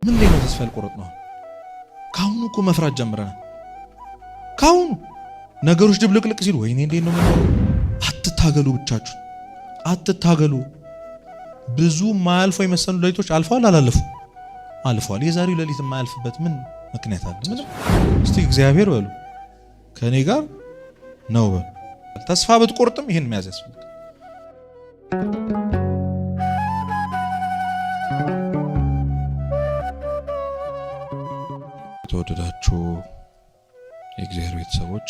ምን ላይ ነው ተስፋ ያልቆረጥነው? ካሁኑ እኮ መፍራት ጀምረናል። ካሁኑ ነገሮች ድብልቅልቅ ሲሉ ወይኔ እንዴት ነው ማለት? አትታገሉ፣ ብቻችሁ አትታገሉ። ብዙ ማያልፉ የመሰሉ ሌሊቶች አልፈዋል። አልፈዋል። የዛሬው ሌሊት የማያልፍበት ምን ምክንያት አለ? ምንም። እስቲ እግዚአብሔር በሉ ከኔ ጋር ነው በሉ። ተስፋ ብትቆርጥም ይሄን መያዝ ያስፈልጋል። የተወደዳችሁ የእግዚአብሔር ቤተሰቦች፣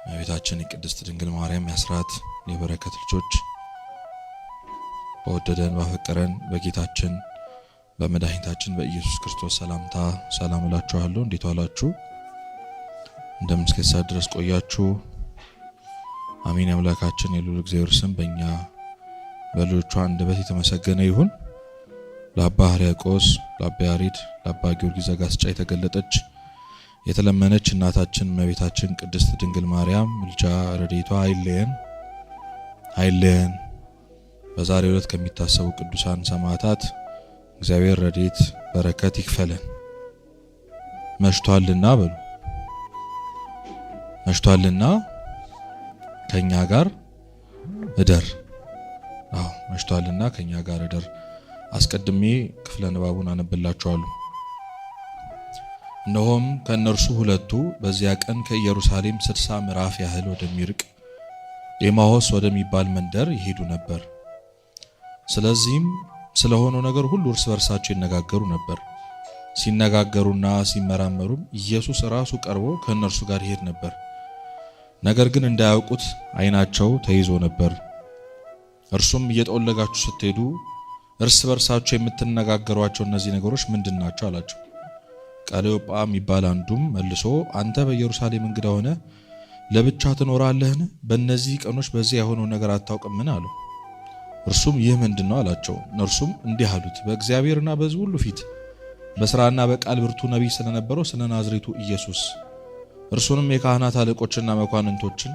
እመቤታችን የቅድስት ድንግል ማርያም የአስራት የበረከት ልጆች፣ በወደደን ባፈቀረን በጌታችን በመድኃኒታችን በኢየሱስ ክርስቶስ ሰላምታ ሰላም እላችኋለሁ። እንዴት ዋላችሁ? እንደምን እስከ ሰዓት ድረስ ቆያችሁ? አሜን። አምላካችን የልዑል እግዚአብሔር ስም በእኛ በልጆቹ አንደበት የተመሰገነ ይሁን። ለአባ ሕርያቆስ፣ ለአባ ያሬድ፣ ለአባ ጊዮርጊስ ዘጋስጫ የተገለጠች የተለመነች እናታችን እመቤታችን ቅድስት ድንግል ማርያም ምልጃ ረድኤቷ አይለየን። በዛሬው ዕለት ከሚታሰቡ ቅዱሳን ሰማዕታት እግዚአብሔር ረድኤት በረከት ይክፈለን። መሽቷልና በሉ መሽቷልና ከኛ ጋር እደር። መሽቷልና ከኛ ጋር እደር። አስቀድሜ ክፍለ ንባቡን አነብላችኋለሁ። እነሆም ከእነርሱ ሁለቱ በዚያ ቀን ከኢየሩሳሌም 60 ምዕራፍ ያህል ወደሚርቅ ኤማሆስ ወደሚባል መንደር ይሄዱ ነበር። ስለዚህም ስለሆነው ነገር ሁሉ እርስ በርሳቸው ይነጋገሩ ነበር። ሲነጋገሩና ሲመራመሩም ኢየሱስ ራሱ ቀርቦ ከእነርሱ ጋር ይሄድ ነበር። ነገር ግን እንዳያውቁት ዓይናቸው ተይዞ ነበር። እርሱም እየጠወለጋችሁ ስትሄዱ እርስ በርሳቸው የምትነጋገሯቸው እነዚህ ነገሮች ምንድን ናቸው አላቸው። ቀለዮጳ የሚባል አንዱም መልሶ አንተ በኢየሩሳሌም እንግዳ ሆነ ለብቻ ትኖራለህን? በእነዚህ ቀኖች በዚህ የሆነው ነገር አታውቅምን? አለው። እርሱም ይህ ምንድን ነው አላቸው። እነርሱም እንዲህ አሉት፣ በእግዚአብሔርና በሕዝብ ሁሉ ፊት በሥራና በቃል ብርቱ ነቢይ ስለነበረው ስለ ናዝሬቱ ኢየሱስ እርሱንም የካህናት አለቆችና መኳንንቶችን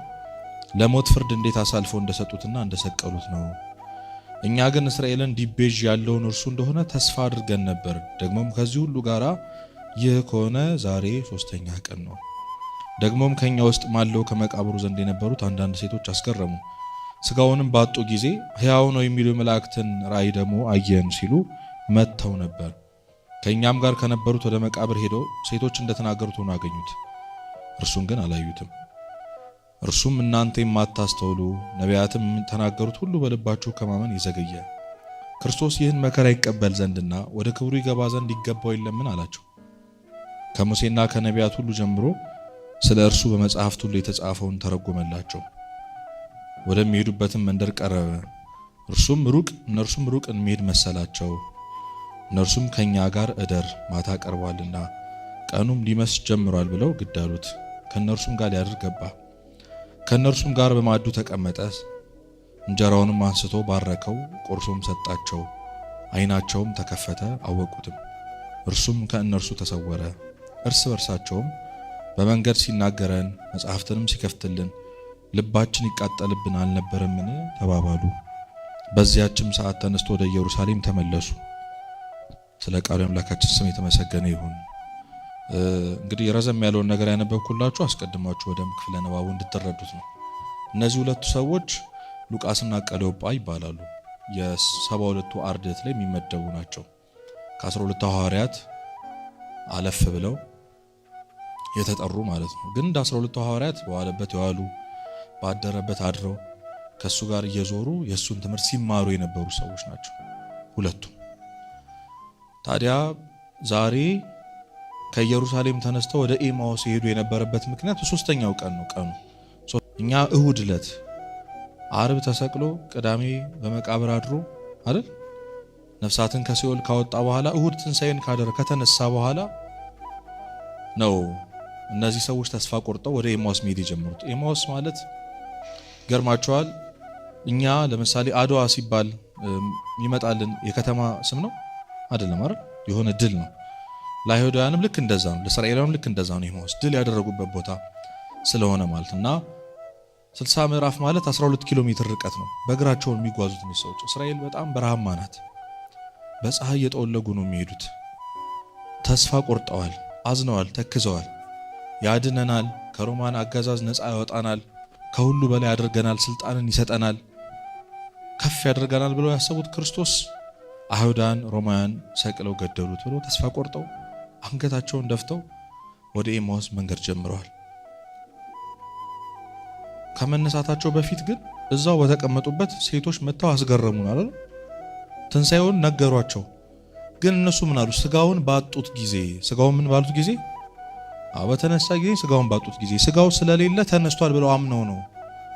ለሞት ፍርድ እንዴት አሳልፈው እንደሰጡትና እንደሰቀሉት ነው። እኛ ግን እስራኤልን ዲቤዥ ያለውን እርሱ እንደሆነ ተስፋ አድርገን ነበር። ደግሞም ከዚህ ሁሉ ጋራ ይህ ከሆነ ዛሬ 3ኛ ቀን ነው። ደግሞም ከኛ ውስጥ ማለው ከመቃብሩ ዘንድ የነበሩት አንዳንድ ሴቶች አስገረሙ። ስጋውንም ባጡ ጊዜ ሕያው ነው የሚሉ መላእክትን ራእይ ደግሞ አየን ሲሉ መጥተው ነበር። ከኛም ጋር ከነበሩት ወደ መቃብር ሄደው ሴቶች እንደተናገሩት ሆኖ አገኙት። እርሱን ግን አላዩትም። እርሱም እናንተ የማታስተውሉ ነቢያትም ተናገሩት ሁሉ በልባችሁ ከማመን የዘገየ ክርስቶስ ይህን መከራ ይቀበል ዘንድና ወደ ክብሩ ይገባ ዘንድ ይገባው የለምን አላቸው። ከሙሴና ከነቢያት ሁሉ ጀምሮ ስለ እርሱ በመጽሐፍት ሁሉ የተጻፈውን ተረጎመላቸው። ወደሚሄዱበትም መንደር ቀረበ። እነርሱም ሩቅ እንሄድ መሰላቸው። እነርሱም ከኛ ጋር እደር፣ ማታ ቀርቧልና ቀኑም ሊመስ ጀምሯል ብለው ግድ አሉት። ከእነርሱም ጋር ሊያድር ገባ። ከእነርሱም ጋር በማዕዱ ተቀመጠ። እንጀራውንም አንስቶ ባረከው፣ ቆርሶም ሰጣቸው። ዓይናቸውም ተከፈተ፣ አወቁትም። እርሱም ከእነርሱ ተሰወረ። እርስ በርሳቸውም በመንገድ ሲናገረን መጽሐፍትንም ሲከፍትልን ልባችን ይቃጠልብን አልነበረምን ተባባሉ። በዚያችም ሰዓት ተነስቶ ወደ ኢየሩሳሌም ተመለሱ። ስለ ቃሉ አምላካችን ስም የተመሰገነ ይሁን። እንግዲህ ረዘም ያለውን ነገር ያነበብኩላችሁ አስቀድማችሁ ወደ ክፍለ ንባቡ እንድትረዱት ነው። እነዚህ ሁለቱ ሰዎች ሉቃስና ቀለዮጳ ይባላሉ። የ72ቱ አርድእት ላይ የሚመደቡ ናቸው። ከ12 ሐዋርያት አለፍ ብለው የተጠሩ ማለት ነው። ግን እንደ 12 ሐዋርያት በዋለበት የዋሉ ባደረበት አድረው ከሱ ጋር እየዞሩ የሱን ትምህርት ሲማሩ የነበሩ ሰዎች ናቸው ሁለቱም። ታዲያ ዛሬ ከኢየሩሳሌም ተነስተው ወደ ኤማሆስ የሄዱ የነበረበት ምክንያት 3ኛው ቀን ነው። ቀኑ እኛ እሁድ ዕለት አርብ ተሰቅሎ ቅዳሜ በመቃብር አድሮ አይደል ነፍሳትን ከሲኦል ካወጣ በኋላ እሁድ ትንሣኤን ከተነሳ በኋላ ነው እነዚህ ሰዎች ተስፋ ቆርጠው ወደ ኤማሆስ መሄድ የጀመሩት። ኤማሆስ ማለት ገርማቸዋል። እኛ ለምሳሌ አድዋ ሲባል ይመጣልን የከተማ ስም ነው አይደለም አይደል? የሆነ ድል ነው። ለአይሁዳውያንም ልክ እንደዛ ነው፣ ለእስራኤላውያንም ልክ እንደዛ ነው። ኤማሆስ ድል ያደረጉበት ቦታ ስለሆነ ማለት እና 60 ምዕራፍ ማለት 12 ኪሎ ሜትር ርቀት ነው በእግራቸው የሚጓዙት ሰዎች። እስራኤል በጣም በረሃማ ናት። በፀሐይ እየጠወለጉ ነው የሚሄዱት። ተስፋ ቆርጠዋል፣ አዝነዋል፣ ተክዘዋል። ያድነናል፣ ከሮማን አገዛዝ ነፃ ያወጣናል፣ ከሁሉ በላይ ያደርገናል፣ ስልጣንን ይሰጠናል፣ ከፍ ያደርገናል ብለው ያሰቡት ክርስቶስ አይሁዳን ሮማውያን ሰቅለው ገደሉት ብለው ተስፋ ቆርጠው አንገታቸውን ደፍተው ወደ ኤማሁስ መንገድ ጀምረዋል። ከመነሳታቸው በፊት ግን እዛው በተቀመጡበት ሴቶች መጥተው አስገረሙን አለ። ትንሣኤውን ነገሯቸው። ግን እነሱ ምን አሉ? ስጋውን ባጡት ጊዜ ስጋውን ምን ባሉት ጊዜ በተነሳ ጊዜ ስጋውን ባጡት ጊዜ ስጋው ስለሌለ ተነስቷል ብለው አምነው ነው።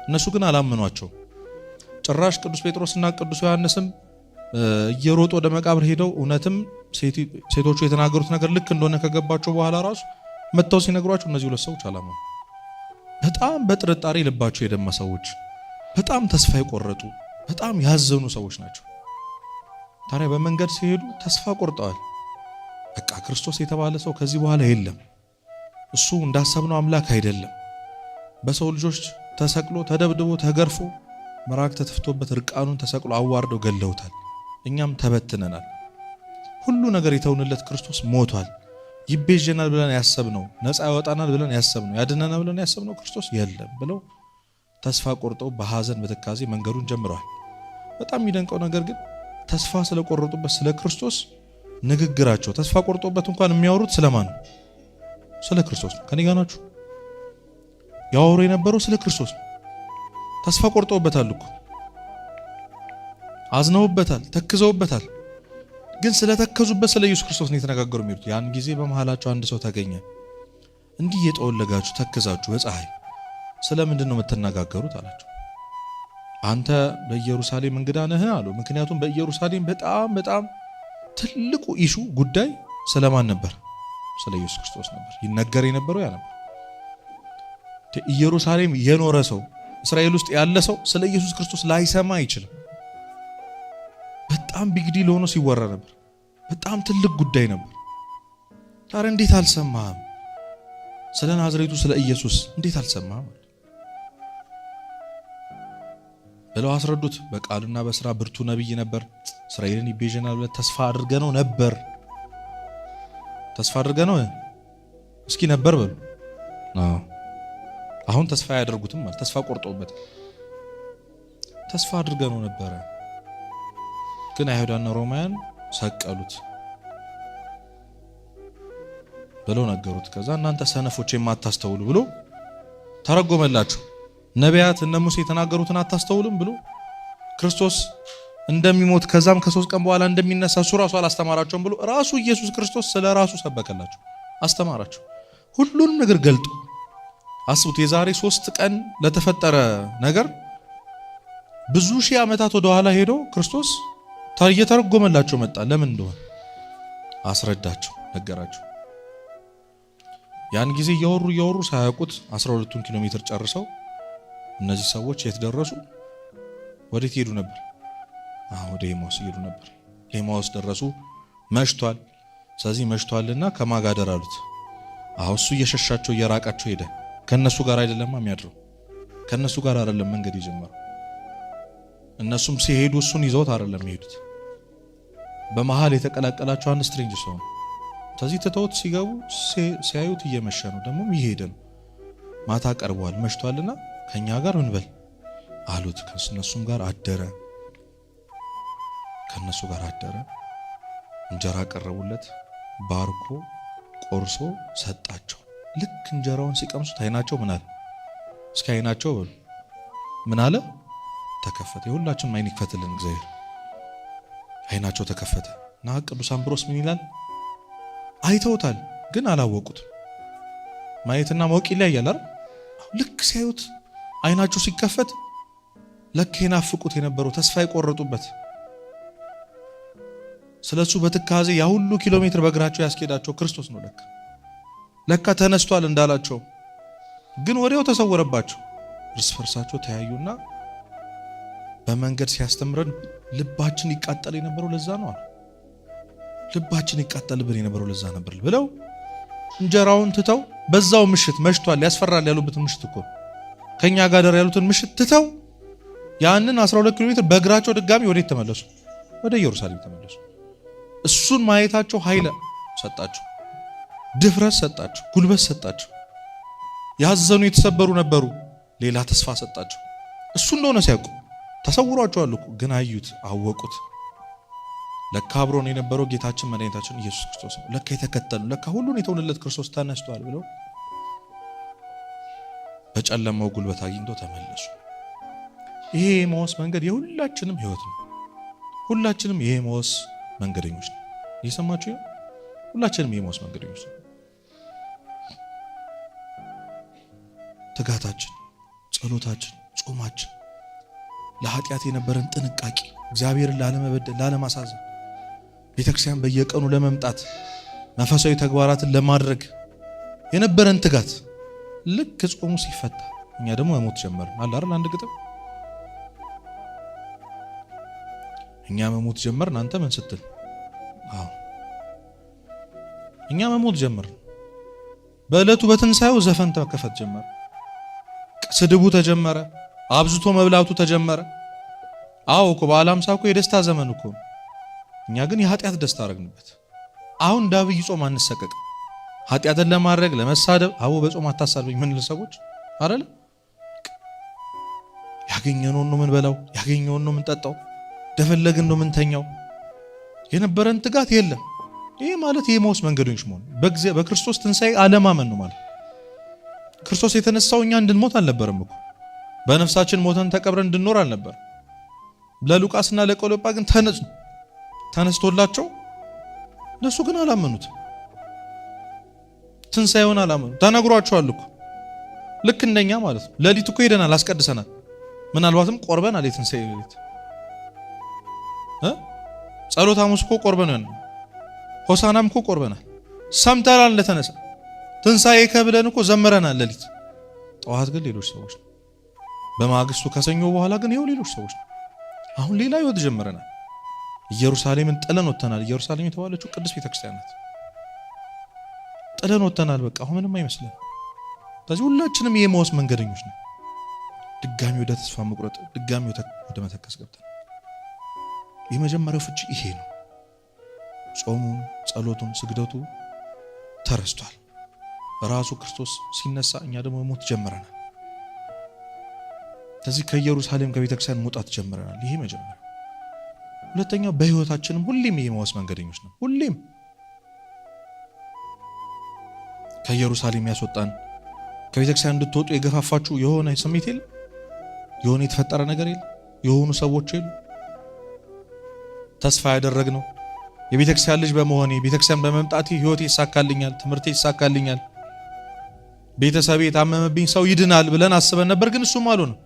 እነሱ ግን አላመኗቸው። ጭራሽ ቅዱስ ጴጥሮስና ቅዱስ ዮሐንስም እየሮጡ ወደ መቃብር ሄደው እውነትም ሴቶቹ የተናገሩት ነገር ልክ እንደሆነ ከገባቸው በኋላ ራሱ መጥተው ሲነግሯቸው እነዚህ ሁለት ሰዎች አላመኑ። በጣም በጥርጣሬ ልባቸው የደማ ሰዎች፣ በጣም ተስፋ የቆረጡ፣ በጣም ያዘኑ ሰዎች ናቸው። ታዲያ በመንገድ ሲሄዱ ተስፋ ቆርጠዋል። በቃ ክርስቶስ የተባለ ሰው ከዚህ በኋላ የለም፣ እሱ እንዳሰብነው አምላክ አይደለም። በሰው ልጆች ተሰቅሎ ተደብድቦ ተገርፎ መራቅ ተተፍቶበት ርቃኑን ተሰቅሎ አዋርደው ገለውታል። እኛም ተበትነናል። ሁሉ ነገር የተውንለት ክርስቶስ ሞቷል። ይቤዠናል ብለን ያሰብነው፣ ነፃ ያወጣናል ብለን ያሰብነው፣ ያድነናል ብለን ያሰብነው ክርስቶስ የለም ብለው ተስፋ ቆርጠው በሐዘን በትካዜ መንገዱን ጀምረዋል። በጣም የሚደንቀው ነገር ግን ተስፋ ስለቆረጡበት ስለ ክርስቶስ ንግግራቸው፣ ተስፋ ቆርጦበት እንኳን የሚያወሩት ስለማን ነው? ስለ ክርስቶስ ነው። ከኔ ጋር ናችሁ? ያወሩ የነበረው ስለ ክርስቶስ ነው። ተስፋ ቆርጠውበታል እኮ፣ አዝነውበታል፣ ተክዘውበታል። ግን ስለተከዙበት ስለ ኢየሱስ ክርስቶስ ነው የተነጋገሩ የሚሉት። ያን ጊዜ በመሃላቸው አንድ ሰው ተገኘ። እንዲህ እየጠወለጋችሁ ተክዛችሁ በፀሐይ ስለምንድን ነው የምትነጋገሩት አላቸው። አንተ በኢየሩሳሌም እንግዳ ነህ አሉ። ምክንያቱም በኢየሩሳሌም በጣም ትልቁ ኢሹ ጉዳይ ስለማን ነበር? ስለ ኢየሱስ ክርስቶስ ነበር። ይነገር የነበረው ያ ነበር። ኢየሩሳሌም የኖረ ሰው፣ እስራኤል ውስጥ ያለ ሰው ስለ ኢየሱስ ክርስቶስ ላይሰማ አይችልም። በጣም ቢግ ዲል ሆኖ ሲወራ ነበር። በጣም ትልቅ ጉዳይ ነበር። ታዲያ እንዴት አልሰማህም? ስለ ናዝሬቱ ስለ ኢየሱስ እንዴት አልሰማህም ብለው አስረዱት። በቃልና በስራ ብርቱ ነቢይ ነበር። እስራኤልን ይቤዠናል ብለን ተስፋ አድርገነው ነበር። ተስፋ አድርገነው እስኪ ነበር በሉ። አሁን ተስፋ ያደርጉትም ማለት ተስፋ ቆርጠውበት ተስፋ አድርገነው ነበረ። ግን አይሁዳና ሮማውያን ሰቀሉት ብለው ነገሩት። ከዛ እናንተ ሰነፎች የማታስተውሉ ብሎ ተረጎመላችሁ። ነቢያት እነ ሙሴ የተናገሩትን አታስተውሉም ብሎ ክርስቶስ እንደሚሞት ከዛም ከ3 ቀን በኋላ እንደሚነሳ እሱ ራሱ አላስተማራቸውም ብሎ ራሱ ኢየሱስ ክርስቶስ ስለ ራሱ ሰበከላቸው፣ አስተማራቸው። ሁሉንም ነገር ገልጦ አስቡት። የዛሬ 3 ቀን ለተፈጠረ ነገር ብዙ ሺህ ዓመታት ወደ ኋላ ሄዶ ክርስቶስ እየተረጎመላቸው መጣ። ለምን እንደሆነ አስረዳቸው፣ ነገራቸው። ያን ጊዜ እያወሩ ሳያውቁት 12 ኪሎ ሜትር ጨርሰው እነዚህ ሰዎች የት ደረሱ? ወዴት ሄዱ ነበር? ወደ ኤማሁስ ሄዱ ነበር። ኤማሁስ ደረሱ። መሽቷል። ስለዚህ መሽቷልና ከማጋደር አሉት። እሱ እየሸሻቸው እየራቃቸው ሄደ። ከነሱ ጋር አይደለም የሚያድረው፣ ከነሱ ጋር አይደለም መንገድ የጀመረው። እነሱም ሲሄዱ እሱን ይዘውት አይደለም የሚሄዱት። በመሃል የተቀላቀላቸው አንድ ስትሬንጅ ሰው ነው። ስለዚህ ትተውት ሲገቡ ሲያዩት እየመሸ ነው፣ ደግሞም እየሄደ ነው። ማታ ቀርቧል፣ መሽቷልና ከኛ ጋር እንበል አሉት። ከነሱም ጋር አደረ። ከነሱ ጋር አደረ። እንጀራ ቀረቡለት፣ ባርኮ ቆርሶ ሰጣቸው። ልክ እንጀራውን ሲቀምሱት አይናቸው ምን አለ? እስኪ አይናቸው በሉ ምን አለ? ተከፈተ። የሁላችንም አይን ይክፈትልን እግዚአብሔር። አይናቸው ተከፈተ እና ቅዱስ አምብሮስ ምን ይላል? አይተውታል ግን አላወቁትም። ማየትና ማወቅ ይለያያል አይደል? ልክ ሲያዩት አይናቸው ሲከፈት ለካ ይናፍቁት የነበረው ተስፋ የቆረጡበት ስለሱ በትካዜ ያ ሁሉ ኪሎ ሜትር በእግራቸው ያስኬዳቸው ክርስቶስ ነው። ለካ ተነስቷል እንዳላቸው ግን ወዲያው ተሰወረባቸው። እርስ በርሳቸው ተያዩና በመንገድ ሲያስተምረን ልባችን ይቃጠል የነበረው ለዛ ነው አሉ። ልባችን ይቃጠልብን የነበረው ለዛ ነበር ብለው እንጀራውን ትተው በዛው ምሽት መሽቷል ያስፈራል ያሉበትን ምሽት እኮ ከኛ ጋር ያሉትን ምሽት ትተው ያንን 12 ኪሎ ሜትር በእግራቸው ድጋሚ ወዴት ተመለሱ? ወደ ኢየሩሳሌም ተመለሱ። እሱን ማየታቸው ኃይል ሰጣቸው፣ ድፍረት ሰጣቸው፣ ጉልበት ሰጣቸው። ያዘኑ የተሰበሩ ነበሩ፣ ሌላ ተስፋ ሰጣቸው። እሱ እንደሆነ ሲያውቁ ተሰውሯቸዋል እኮ፣ ግን አዩት፣ አወቁት። ለካ አብሮን የነበረው ጌታችን መድኃኒታችን ኢየሱስ ክርስቶስ ነው። ለካ የተከተሉ፣ ለካ ሁሉን የተውንለት ክርስቶስ ተነስቷል ብለው በጨለማው ጉልበት አግኝቶ ተመለሱ። ይሄ የኤማሁስ መንገድ የሁላችንም ህይወት ነው። ሁላችንም የኤማሁስ መንገደኞች ነው። እየሰማችሁ ነው? ሁላችንም የኤማሁስ መንገደኞች ነው። ትጋታችን፣ ጸሎታችን፣ ጾማችን፣ ለኃጢአት የነበረን ጥንቃቄ፣ እግዚአብሔርን ላለመበደል፣ ላለማሳዘን፣ ቤተክርስቲያን በየቀኑ ለመምጣት፣ መንፈሳዊ ተግባራትን ለማድረግ የነበረን ትጋት ልክ ጾሙ ሲፈታ እኛ ደግሞ መሞት ጀመርን። አለ አይደል? አንድ ግጥም እኛ መሞት ጀመርን አንተ ምን ስትል? አዎ እኛ መሞት ጀመርን። በእለቱ በትንሳኤው ዘፈን ተከፈት ጀመረ። ስድቡ ተጀመረ። አብዝቶ መብላቱ ተጀመረ። አዎ እኮ በዓለ ሃምሳ እኮ የደስታ ዘመን እኮ። እኛ ግን የኃጢአት ደስታ አረግንበት። አሁን ዳብይ ጾም አንሰቀቅ። ኃጢአትን ለማድረግ ለመሳደብ አዎ በጾም አታሳልበኝ ምን ለሰዎች አይደል? ያገኘነውን ነው ምን በላው፣ ያገኘነውን ነው ምን ጠጣው፣ ደፈለግን ነው ምን ተኛው። የነበረን ትጋት የለም። ይሄ ማለት የኤማሁስ መንገደኞች መሆን በክርስቶስ ትንሣኤ አለማመን ነው ማለት። ክርስቶስ የተነሳው እኛ እንድንሞት አልነበረም እኮ፣ በነፍሳችን ሞተን ተቀብረን እንድንኖር አልነበረም። ለሉቃስና ለቀሎጳ ግን ተነስቶላቸው እነሱ ግን አላመኑት። ትንሣኤውን አላመኑ። ተነግሯቸዋል እኮ ልክ እንደኛ ማለት ነው። ሌሊት እኮ ሄደናል፣ አስቀድሰናል፣ ምናልባትም ቆርበናል። የትንሣኤ ሌሊት ጸሎተ ሐሙስ እኮ ቆርበናል፣ ሆሳናም እኮ ቆርበናል፣ ሰምተናል እንደተነሳ። ትንሣኤ ከብለን እኮ ዘምረናል ሌሊት። ጠዋት ግን ሌሎች ሰዎች ነው። በማግስቱ ከሰኞ በኋላ ግን ይኸው ሌሎች ሰዎች ነው። አሁን ሌላ ህይወት ጀምረናል። ኢየሩሳሌምን ጥለን ወጥተናል። ኢየሩሳሌም የተባለችው ቅድስት ቤተክርስቲያን ናት። ጥለን ወጥተናል። በቃ አሁን ምንም አይመስልም። ስለዚህ ሁላችንም የኤማሁስ መንገደኞች ነው። ድጋሚ ወደ ተስፋ መቁረጥ፣ ድጋሚ ወደ መተከስ ገብተናል። የመጀመሪያው ፍቺ ይሄ ነው። ጾሙን፣ ጸሎቱን፣ ስግደቱ ተረስቷል። ራሱ ክርስቶስ ሲነሳ እኛ ደግሞ ሞት ጀምረናል። ስለዚህ ከኢየሩሳሌም ከቤተክርስቲያን መውጣት ጀምረናል። ይሄ መጀመሪያ። ሁለተኛው በህይወታችንም ሁሌም የኤማሁስ መንገደኞች ነው። ሁሌም ከኢየሩሳሌም ያስወጣን ከቤተክርስቲያን እንድትወጡ የገፋፋችሁ የሆነ ስሜት የለም? የሆነ የተፈጠረ ነገር የለም? የሆኑ ሰዎች የሉ? ተስፋ ያደረግነው የቤተክርስቲያን ልጅ በመሆኔ ቤተክርስቲያን በመምጣቴ ህይወቴ ይሳካልኛል፣ ትምህርቴ ይሳካልኛል፣ ቤተሰቤ የታመመብኝ ሰው ይድናል ብለን አስበን ነበር። ግን እሱም አልሆነም።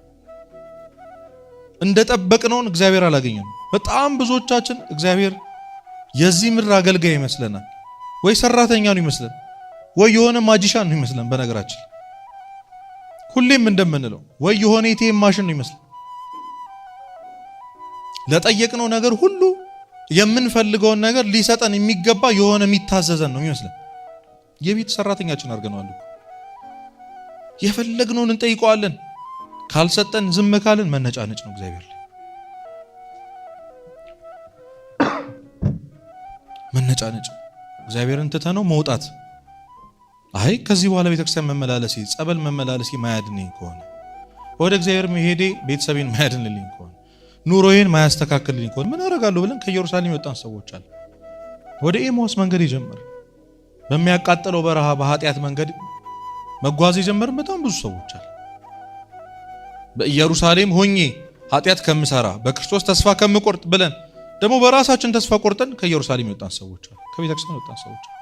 እንደጠበቅነውን እግዚአብሔር አላገኘንም። በጣም ብዙዎቻችን እግዚአብሔር የዚህ ምድር አገልጋይ ይመስለናል፣ ወይ ሰራተኛ ነው ይመስለን፣ ወይ የሆነ ማጂሻን ነው ይመስለን። በነገራችን ሁሌም እንደምንለው ወይ የሆነ ኤቲኤም ማሽን ነው ይመስለን። ለጠየቅነው ነገር ሁሉ የምንፈልገውን ነገር ሊሰጠን የሚገባ የሆነ የሚታዘዘን ነው ይመስለን። የቤት ሰራተኛችን አድርገናል። የፈለግነውን እንጠይቀዋለን፣ ካልሰጠን ዝም ካልን መነጫነጭ ነው እግዚአብሔር ላይ መነጫነጭ። እግዚአብሔርን ትተነው መውጣት። አይ ከዚህ በኋላ ቤተክርስቲያን መመላለሴ፣ ጸበል መመላለሴ ማያድነኝ ከሆነ፣ ወደ እግዚአብሔር መሄዴ ቤተሰቤን ማያድንልኝ ከሆነ፣ ኑሮዬን ማያስተካክልልኝ ከሆነ ምን አደርጋለሁ ብለን ከኢየሩሳሌም የወጣን ሰዎች አለ። ወደ ኤማሁስ መንገድ የጀመረ በሚያቃጥለው በረሃ በኃጢአት መንገድ መጓዝ የጀመርን በጣም ብዙ ሰዎች አለ። በኢየሩሳሌም ሆኜ ኃጢአት ከምሰራ በክርስቶስ ተስፋ ከምቆርጥ ብለን ደግሞ በራሳችን ተስፋ ቆርጠን ከኢየሩሳሌም የወጣን ሰዎች አለ። ከቤተክርስቲያን የወጣን ሰዎች አለ።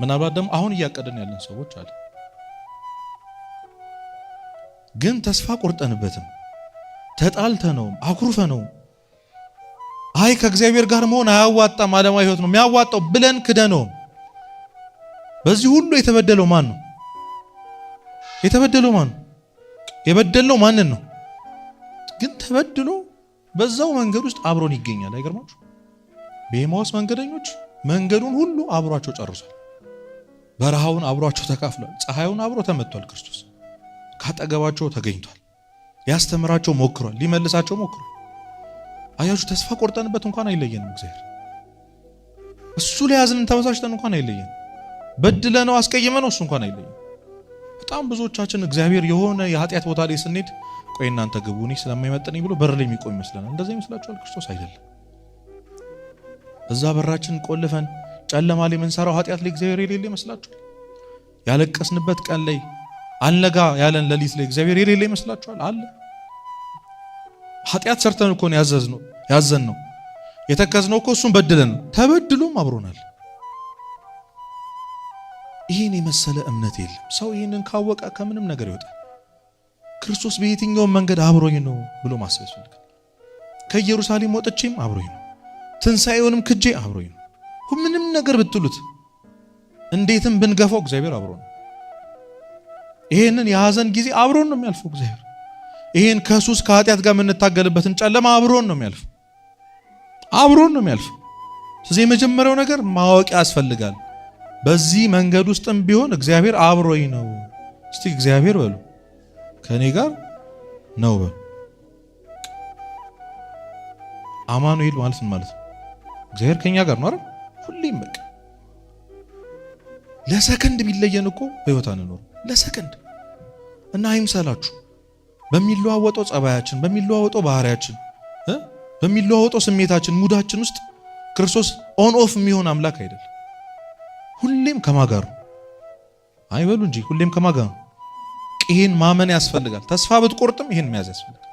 ምናልባት ደግሞ አሁን እያቀደን ያለን ሰዎች አለ። ግን ተስፋ ቆርጠንበትም ተጣልተነውም አኩርፈነውም አይ ከእግዚአብሔር ጋር መሆን አያዋጣም፣ ዓለማዊ ህይወት ነው የሚያዋጣው ብለን ክደነውም በዚህ ሁሉ የተበደለው ማን ነው? የተበደለው ማን ነው? የበደለው ማንን ነው? ግን ተበድሎ በዛው መንገድ ውስጥ አብሮን ይገኛል። አይገርማችሁ? በኤማሁስ መንገደኞች መንገዱን ሁሉ አብሯቸው ጨርሷል። በረሃውን አብሯቸው ተካፍሏል። ፀሐዩን አብሮ ተመቷል። ክርስቶስ ካጠገባቸው ተገኝቷል። ያስተምራቸው ሞክሯል። ሊመልሳቸው ሞክሯል። አያችሁ፣ ተስፋ ቆርጠንበት እንኳን አይለየንም እግዚአብሔር። እሱ ላይ ያዝንን ተበሳጭተን እንኳን አይለየንም። በድለነው አስቀይመነው እሱ እንኳን አይለይም። በጣም ብዙዎቻችን እግዚአብሔር የሆነ የኃጢአት ቦታ ላይ ስንሄድ ቆይ እናንተ ግቡ እኔ ስለማይመጥነኝ ብሎ በር ላይ የሚቆም ይመስለናል። እንደዛ ይመስላችኋል? ክርስቶስ አይደለም። እዛ በራችን ቆልፈን ጨለማ ላይ የምንሰራው ኃጢአት ላይ እግዚአብሔር የሌለ ይመስላችኋል? ያለቀስንበት ቀን ላይ አልነጋ ያለን ሌሊት ላይ እግዚአብሔር የሌለ ይመስላችኋል? አለ። ኃጢአት ሰርተን እኮ ነው ያዘዝነው የተከዝነው እኮ እሱን በድለን ነው። ተበድሎም አብሮናል። ይህን የመሰለ እምነት የለም። ሰው ይህንን ካወቀ ከምንም ነገር ይወጣል። ክርስቶስ በየትኛውም መንገድ አብሮኝ ነው ብሎ ማሰብ ያስፈልጋል። ከኢየሩሳሌም ወጥቼም አብሮኝ ነው፣ ትንሣኤውንም ክጄ አብሮኝ ነው። ምንም ነገር ብትሉት እንዴትም ብንገፋው እግዚአብሔር አብሮ ነው። ይሄንን የሐዘን ጊዜ አብሮን ነው የሚያልፈው እግዚአብሔር። ይሄን ከሱስ ከኃጢአት ጋር የምንታገልበትን ጨለማ አብሮን ነው የሚያልፈው፣ አብሮን ነው የሚያልፈው። ስለዚህ የመጀመሪያው ነገር ማወቅ ያስፈልጋል። በዚህ መንገድ ውስጥም ቢሆን እግዚአብሔር አብሮኝ ነው። እስቲ እግዚአብሔር በሉ ከኔ ጋር ነው በሉ። አማኑኤል ማለት ምን ማለት ነው? እግዚአብሔር ከኛ ጋር ነው አይደል? ሁሌም በቃ ለሰከንድ ቢለየን እኮ በህይወት አንኖር ለሰከንድ። እና አይምሰላችሁ በሚለዋወጠው ጸባያችን፣ በሚለዋወጠው ባህሪያችን፣ በሚለዋወጠው ስሜታችን፣ ሙዳችን ውስጥ ክርስቶስ ኦን ኦፍ የሚሆን አምላክ አይደለም። ሁሌም ከማጋር አይበሉ እንጂ ሁሌም ከማጋር። ይሄን ማመን ያስፈልጋል። ተስፋ ብትቆርጥም ይሄን መያዝ ያስፈልጋል።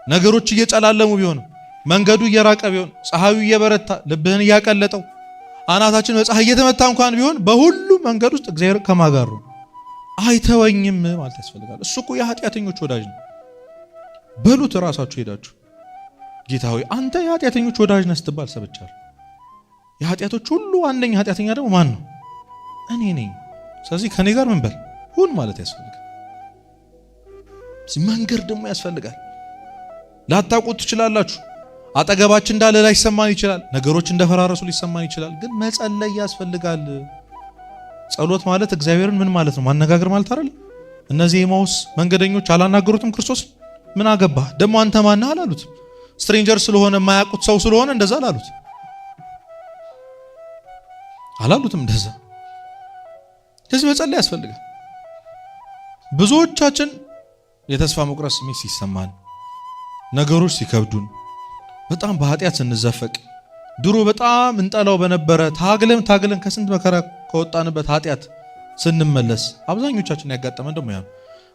ነገሮች እየጨላለሙ ቢሆንም መንገዱ እየራቀ ቢሆን ፀሐዩ እየበረታ ልብህን እያቀለጠው አናታችን በፀሐይ እየተመታ እንኳን ቢሆን በሁሉ መንገድ ውስጥ እግዚአብሔር ከማጋር አይተወኝም ማለት ያስፈልጋል። እሱ እኮ የኃጢአተኞች ወዳጅ ነው። በሉት ራሳችሁ ሄዳችሁ ጌታ ሆይ አንተ የኃጢአተኞች ወዳጅ ነህ ስትባል ሰብቻለሁ። የኃጢአቶች ሁሉ አንደኛ ኃጢአተኛ ደግሞ ማን ነው? እኔ ነኝ። ስለዚህ ከኔ ጋር ምን በል ሁን ማለት ያስፈልጋል። መንገድ ደግሞ ያስፈልጋል። ላታውቁት ትችላላችሁ። አጠገባችን እንዳለ ላይሰማን ይችላል። ነገሮች እንደፈራረሱ ሊሰማን ይችላል። ግን መጸለይ ያስፈልጋል። ጸሎት ማለት እግዚአብሔርን ምን ማለት ነው? ማነጋገር ማለት አይደል? እነዚህ የኤማሁስ መንገደኞች አላናገሩትም ክርስቶስ። ምን አገባ ደግሞ አንተ ማነህ አላሉት። ስትሬንጀር ስለሆነ የማያውቁት ሰው ስለሆነ እንደዛ አላሉትም እንደዛ። ስለዚህ መጸለይ ያስፈልጋል። ብዙዎቻችን የተስፋ መቁረጥ ስሜት ሲሰማን፣ ነገሮች ሲከብዱን፣ በጣም በኃጢአት ስንዘፈቅ፣ ድሮ በጣም እንጠላው በነበረ ታግለን ከስንት መከራ ከወጣንበት ኃጢአት ስንመለስ አብዛኞቻችን ያጋጠመን ደግሞ ያ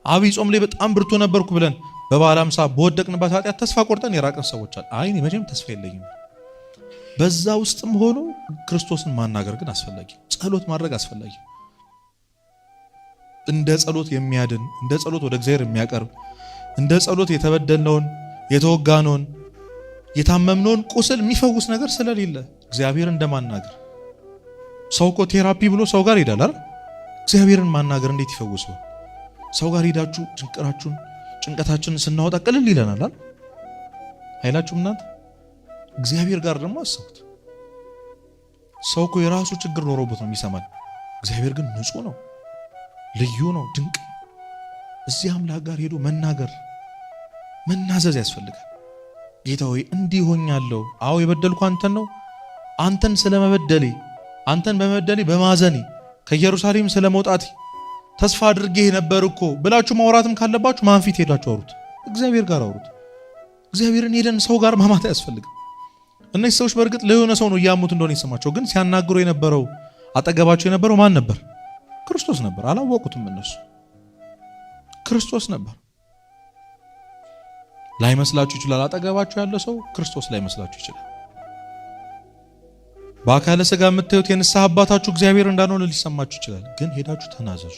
አብይ ጾም ላይ በጣም ብርቱ ነበርኩ ብለን በበዓለ ሃምሳ በወደቅንበት ኃጢአት ተስፋ ቆርጠን የራቀን ሰዎች አሉ። አይ እኔ መቼም ተስፋ የለኝም። በዛ ውስጥም ሆኖ ክርስቶስን ማናገር ግን አስፈላጊ፣ ጸሎት ማድረግ አስፈላጊ። እንደ ጸሎት የሚያድን፣ እንደ ጸሎት ወደ እግዚአብሔር የሚያቀርብ፣ እንደ ጸሎት የተበደልነውን የተወጋነውን የታመምነውን ቁስል የሚፈውስ ነገር ስለሌለ እግዚአብሔር እንደማናገር። ሰው እኮ ቴራፒ ብሎ ሰው ጋር ይሄዳል አይደል? እግዚአብሔርን ማናገር እንዴት ይፈውሰው? ሰው ጋር ሄዳችሁ ጭንቀታችንን ስናወጣ ቅልል ይለናል አይደል? አይላችሁም እናንተ? እግዚአብሔር ጋር ደግሞ አሰቡት። ሰው እኮ የራሱ ችግር ኖሮበት ነው የሚሰማን። እግዚአብሔር ግን ንጹህ ነው፣ ልዩ ነው፣ ድንቅ። እዚህ አምላክ ጋር ሄዶ መናዘዝ ያስፈልጋል። ጌታ ሆይ እንዲህ ሆኛለሁ። አዎ የበደልኩ አንተን ነው። አንተን ስለመበደሌ፣ አንተን በመበደሌ በማዘኔ፣ ከኢየሩሳሌም ስለመውጣቴ ተስፋ አድርጌ ነበር እኮ ብላችሁ ማውራትም ካለባችሁ ማን ፊት ሄዳችሁ አውሩት? እግዚአብሔር ጋር አውሩት። እግዚአብሔርን ሄደን ሰው ጋር ማማት አያስፈልግም። እነዚህ ሰዎች በእርግጥ ለሆነ ሰው ነው እያሙት እንደሆነ ይሰማቸው፣ ግን ሲያናግሩ የነበረው አጠገባቸው የነበረው ማን ነበር? ክርስቶስ ነበር። አላወቁትም እነሱ። ክርስቶስ ነበር። ላይመስላችሁ ይችላል። አጠገባችሁ ያለ ሰው ክርስቶስ ላይመስላችሁ ይችላል። በአካለ ሥጋ የምታዩት የንስሐ አባታችሁ እግዚአብሔር እንዳልሆነ ሊሰማችሁ ይችላል። ግን ሄዳችሁ ተናዘዙ።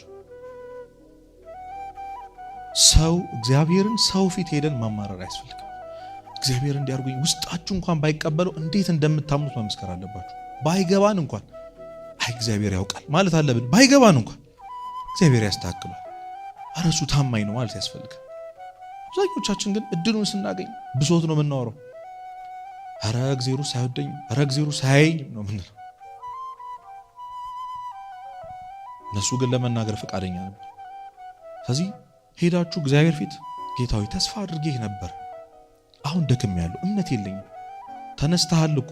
ሰው እግዚአብሔርን ሰው ፊት ሄደን ማማረር አያስፈልግም። እግዚአብሔር እንዲያርጉኝ ውስጣችሁ እንኳን ባይቀበለው እንዴት እንደምታምኑት መመስከር አለባችሁ። ባይገባን እንኳን አይ እግዚአብሔር ያውቃል ማለት አለብን። ባይገባን እንኳን እግዚአብሔር ያስተካክላል፣ እርሱ ታማኝ ነው ማለት ያስፈልጋል። አብዛኞቻችን ግን እድሉን ስናገኝ ብሶት ነው የምናወራው። ኧረ እግዚአብሔር ሳይወደኝ፣ ኧረ እግዚአብሔር ሳያየኝ ነው የምንለው። እነሱ ግን ለመናገር ፈቃደኛ ነበር። ስለዚህ ሄዳችሁ እግዚአብሔር ፊት ጌታ ሆይ ተስፋ አድርጌ ነበር፣ አሁን ደክሜያለሁ፣ እምነት የለኝም። ተነስተሃል እኮ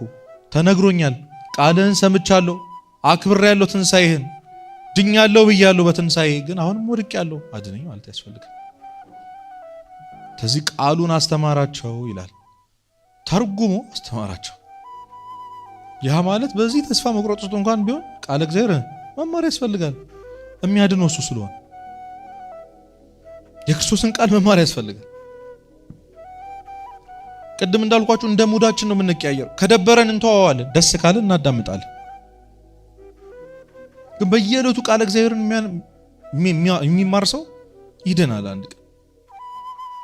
ተነግሮኛል፣ ቃልህን ሰምቻለሁ፣ አክብሬያለሁ ትንሣኤህን። ድኛለሁ ብያለሁ በትንሣኤ ግን አሁንም ወድቄያለሁ አድነኝ ማለት ያስፈልጋል። ስለዚህ ቃሉን አስተማራቸው ይላል። ተርጉሞ አስተማራቸው። ያ ማለት በዚህ ተስፋ መቁረጥ ውስጥ እንኳን ቢሆን ቃለ እግዚአብሔር መማር ያስፈልጋል። የሚያድነው እሱ ስለሆነ የክርስቶስን ቃል መማር ያስፈልጋል። ቅድም እንዳልኳችሁ እንደ ሙዳችን ነው የምንቀያየረው። ከደበረን እንተዋዋለን፣ ደስ ካለን እናዳምጣለን። ግን በየዕለቱ ቃለ እግዚአብሔርን የሚማር ሰው ይድናል አንድ ቀን።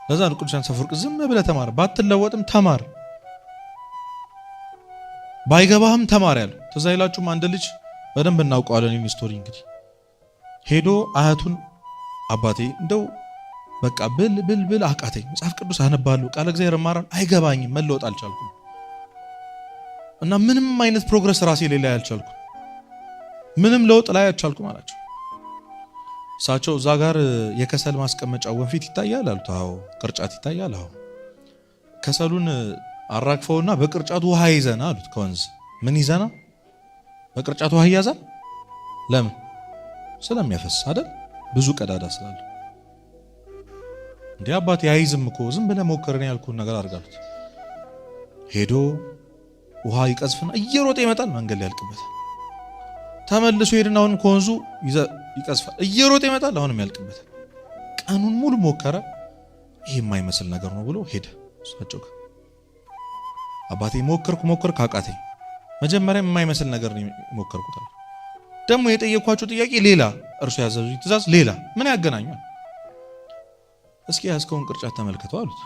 ለዛ ነው ቅዱስ ዮሐንስ አፈወርቅ ዝም ብለህ ተማር፣ ባትለወጥም ተማር፣ ባይገባህም ተማር ያለው። ትዝ አይላችሁም? አንድ ልጅ በደንብ እናውቀዋለን ይህን ስቶሪ። እንግዲህ ሄዶ አያቱን አባቴ እንደው በቃ ብል አቃተኝ፣ መጽሐፍ ቅዱስ አነባለሁ፣ ቃለ እግዚአብሔር እማራለሁ፣ አይገባኝም፣ መለወጥ አልቻልኩም እና ምንም አይነት ፕሮግረስ ራሴ ላይ አልቻልኩም፣ ምንም ለውጥ ላይ አልቻልኩም አላቸው። እሳቸው እዛ ጋር የከሰል ማስቀመጫው ወንፊት ይታያል አሉት። አዎ። ቅርጫት ይታያል። አዎ። ከሰሉን አራግፈውና በቅርጫቱ ውሃ ይዘና አሉት። ከወንዝ ምን ይዘና? በቅርጫቱ ውሃ ይያዛል። ለምን? ስለሚያፈስ አይደል? ብዙ ቀዳዳ ስላለ። እንዴ አባቴ አይዝም እኮ ዝም ብለህ ሞክረን ያልኩህን ነገር አድርጋሉት። ሄዶ ውሃ ይቀዝፍና እየሮጠ ይመጣል። መንገድ ላይ ያልቅበታል። ተመልሶ ሄድና አሁንም ከወንዙ ይቀዝፋል፣ እየሮጠ ይመጣል። አሁንም ያልቅበታል። ቀኑን ሙሉ ሞከረ። ይሄ የማይመስል ነገር ነው ብሎ ሄደ እሳቸው ጋር። አባቴ ሞከርኩ አቃተኝ። መጀመሪያ የማይመስል ነገር ነው ሞከርኩት። ደግሞ የጠየኳቸው ጥያቄ ሌላ፣ እርሱ ያዘዙኝ ትእዛዝ ሌላ። ምን ያገናኛል? እስኪ ያዝከውን ቅርጫት ተመልከተው አሉት።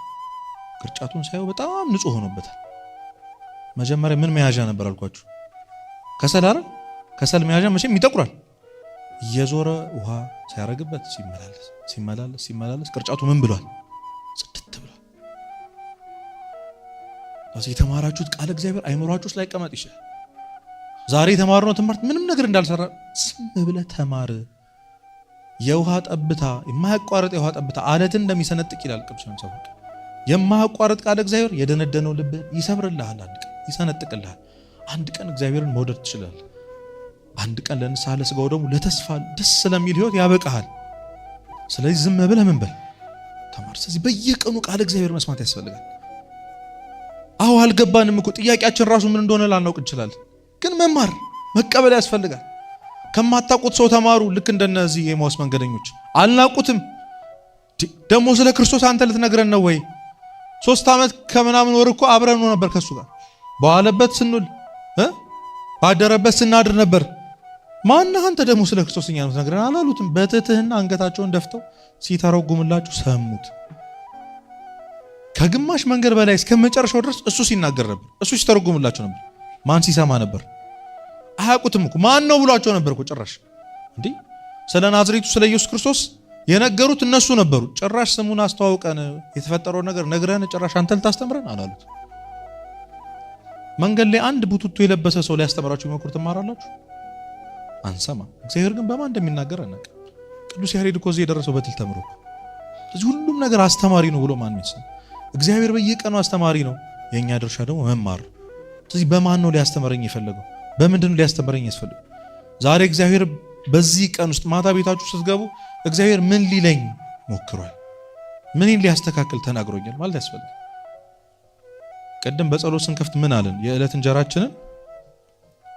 ቅርጫቱን ሳየው በጣም ንጹህ ሆኖበታል። መጀመሪያ ምን መያዣ ነበር አልኳችሁ? ከሰል አይደል? ከሰል መያዣ መቼም ይጠቁራል። እየዞረ ውሃ ሲያረግበት ሲመላለስ ቅርጫቱ ምን ብሏል? ጽድት ብሏል። ስለዚህ የተማራችሁት ቃል እግዚአብሔር አይምሯችሁ ውስጥ ላይቀመጥ ይችላል። ዛሬ የተማርነው ትምህርት ምንም ነገር እንዳልሰራ ዝም ብለህ ተማር። የውሃ ጠብታ፣ የማያቋርጥ የውሃ ጠብታ አለትን እንደሚሰነጥቅ ይላል ቅዱስ ዮሐንስ አፈወርቅ። የማያቋርጥ ቃል እግዚአብሔር የደነደነው ልብ ይሰብርልሃል፣ አንድ ቀን ይሰነጥቅልሃል። አንድ ቀን እግዚአብሔርን መውደድ ትችላለህ። አንድ ቀን ለንስሐ ለሥጋው ደግሞ ለተስፋ ደስ ስለሚል ሕይወት ያበቃሃል። ስለዚህ ዝም ብለህ ምን በል ተማር። ስለዚህ በየቀኑ ቃል እግዚአብሔር መስማት ያስፈልጋል። አዎ አልገባንም እኮ ጥያቄያችን ራሱ ምን እንደሆነ ላናውቅ እንችላለን። ግን መማር መቀበል ያስፈልጋል። ከማታውቁት ሰው ተማሩ። ልክ እንደነዚህ የኤማሁስ መንገደኞች አልናቁትም። ደግሞ ስለ ክርስቶስ አንተ ልትነግረን ነው ወይ? 3 ዓመት ከምናምን ወር እኮ አብረን ነበር ከሱ ጋር። በዋለበት ስንውል ባደረበት ስናድር ነበር። ማነህ አንተ ደግሞ ስለ ክርስቶስ እኛን ልትነግረን አላሉትም። በትህትና አንገታቸውን ደፍተው ሲተረጉምላችሁ ሰሙት። ከግማሽ መንገድ በላይ እስከ መጨረሻው ድረስ እሱ ሲናገር ነበር፣ እሱ ሲተረጉምላቸው ነበር። ማን ሲሰማ ነበር? አያውቁትም እኮ ማን ነው ብሏቸው ነበር እኮ ጭራሽ። እንዴ ስለ ናዝሬቱ ስለ ኢየሱስ ክርስቶስ የነገሩት እነሱ ነበሩ። ጭራሽ ስሙን አስተዋውቀን የተፈጠረው ነገር ነግረን ጭራሽ አንተ ልታስተምረን አላሉት። መንገድ ላይ አንድ ቡቱቱ የለበሰ ሰው ሊያስተምራችሁ ይሞክር ትማራላችሁ? አንሰማ። እግዚአብሔር ግን በማን እንደሚናገር አናውቅም። ቅዱስ ያሬድ እኮ እዚህ የደረሰው በትል ተምሮ። ስለዚህ ሁሉም ነገር አስተማሪ ነው ብሎ ማን ይመስል? እግዚአብሔር በየቀኑ አስተማሪ ነው። የኛ ድርሻ ደግሞ መማር። ስለዚህ በማን ነው ሊያስተምረኝ የፈለገው? በምንድን ነው ሊያስተምረኝ ያስፈልገው? ዛሬ እግዚአብሔር በዚህ ቀን ውስጥ ማታ ቤታችሁ ስትገቡ እግዚአብሔር ምን ሊለኝ ሞክሯል? ምን ሊያስተካክል ተናግሮኛል ማለት ያስፈልጋል። ቀደም በጸሎት ስንከፍት ምን አለን? የዕለት እንጀራችንን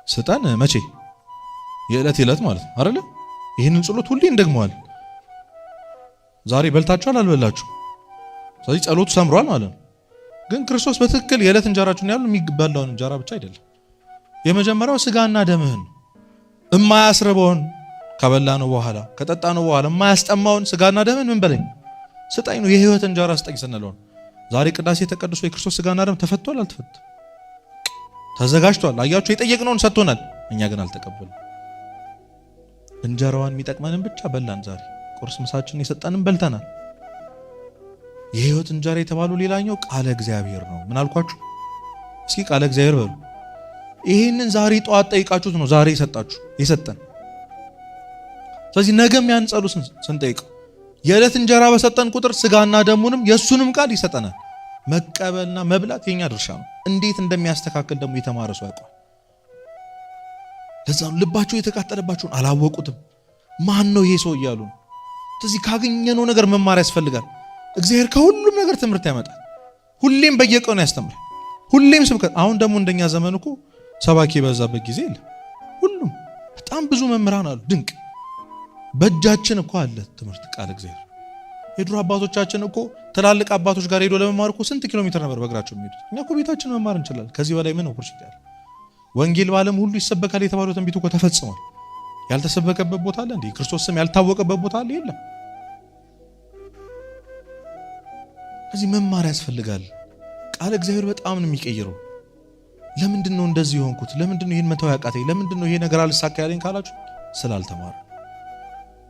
ስጠን። መቼ? የዕለት ማለት ነው አይደለ? ይህንን ጸሎት ሁሌ እንደግመዋል። ዛሬ በልታችኋል አልበላችሁ? ስለዚህ ጸሎቱ ሰምሯል ማለት ነው። ግን ክርስቶስ በትክክል የዕለት እንጀራችሁን ያሉ የሚበላውን እንጀራ ብቻ አይደለም። የመጀመሪያው ስጋና ደምህን እማያስርበውን ከበላነው በኋላ ከጠጣነው በኋላ እማያስጠማውን ስጋና ደምህን ምን በለኝ ስጠኝ ነው። የህይወት እንጀራ ስጠኝ ስንለው ዛሬ ቅዳሴ ተቀድሶ የክርስቶስ ስጋና ደም ተፈቷል አልተፈታም? ተዘጋጅቷል። አያችሁ፣ የጠየቅነውን ሰጥቶናል። እኛ ግን አልተቀበልንም። እንጀራዋን የሚጠቅመንን ብቻ በላን። ዛሬ ቁርስ ምሳችንን የሰጠንን በልተናል። የህይወት እንጀራ የተባሉ ሌላኛው ቃለ እግዚአብሔር ነው። ምን አልኳችሁ? እስኪ ቃለ እግዚአብሔር በሉ። ይሄንን ዛሬ ጠዋት ጠይቃችሁት ነው ዛሬ የሰጠን። ስለዚህ ነገም ያን ጸሎት ስንጠይቀው የዕለት እንጀራ በሰጠን ቁጥር ስጋና ደሙንም የሱንም ቃል ይሰጠናል። መቀበልና መብላት የኛ ድርሻ ነው። እንዴት እንደሚያስተካክል ደግሞ የተማረ ሰው ያውቃል። ለዛ ልባቸው የተቃጠለባቸውን አላወቁትም። ማን ነው ይሄ ሰው እያሉ። ስለዚህ ካገኘነው ነገር መማር ያስፈልጋል። እግዚአብሔር ከሁሉም ነገር ትምህርት ያመጣል። ሁሌም በየቀኑ ያስተምራል። ሁሌም ስብከት። አሁን ደግሞ እንደኛ ዘመን እኮ ሰባኪ የበዛበት ጊዜ የለም። ሁሉም በጣም ብዙ መምህራን አሉ። ድንቅ በእጃችን እኮ አለ ትምህርት ቃል እግዚአብሔር። የድሮ አባቶቻችን እኮ ትላልቅ አባቶች ጋር ሄዶ ለመማር እኮ ስንት ኪሎ ሜትር ነበር በእግራቸው የሚሄዱት። እኛ እኮ ቤታችን መማር እንችላለን። ከዚህ በላይ ምን ኦፖርቹኒቲ አለ? ወንጌል በዓለም ሁሉ ይሰበካል የተባለው ትንቢት እኮ ተፈጽሟል። ያልተሰበከበት ቦታ አለ እንዴ? ክርስቶስ ስም ያልታወቀበት ቦታ አለ? የለም። ስለዚህ መማር ያስፈልጋል። ቃል እግዚአብሔር በጣም ነው የሚቀይረው። ለምንድን ነው እንደዚህ የሆንኩት? ለምንድን ነው ይሄን መተው ያቃተኝ? ለምንድን ነው ይሄ ነገር አልሳካ ያለኝ ካላችሁ ስላልተማረ።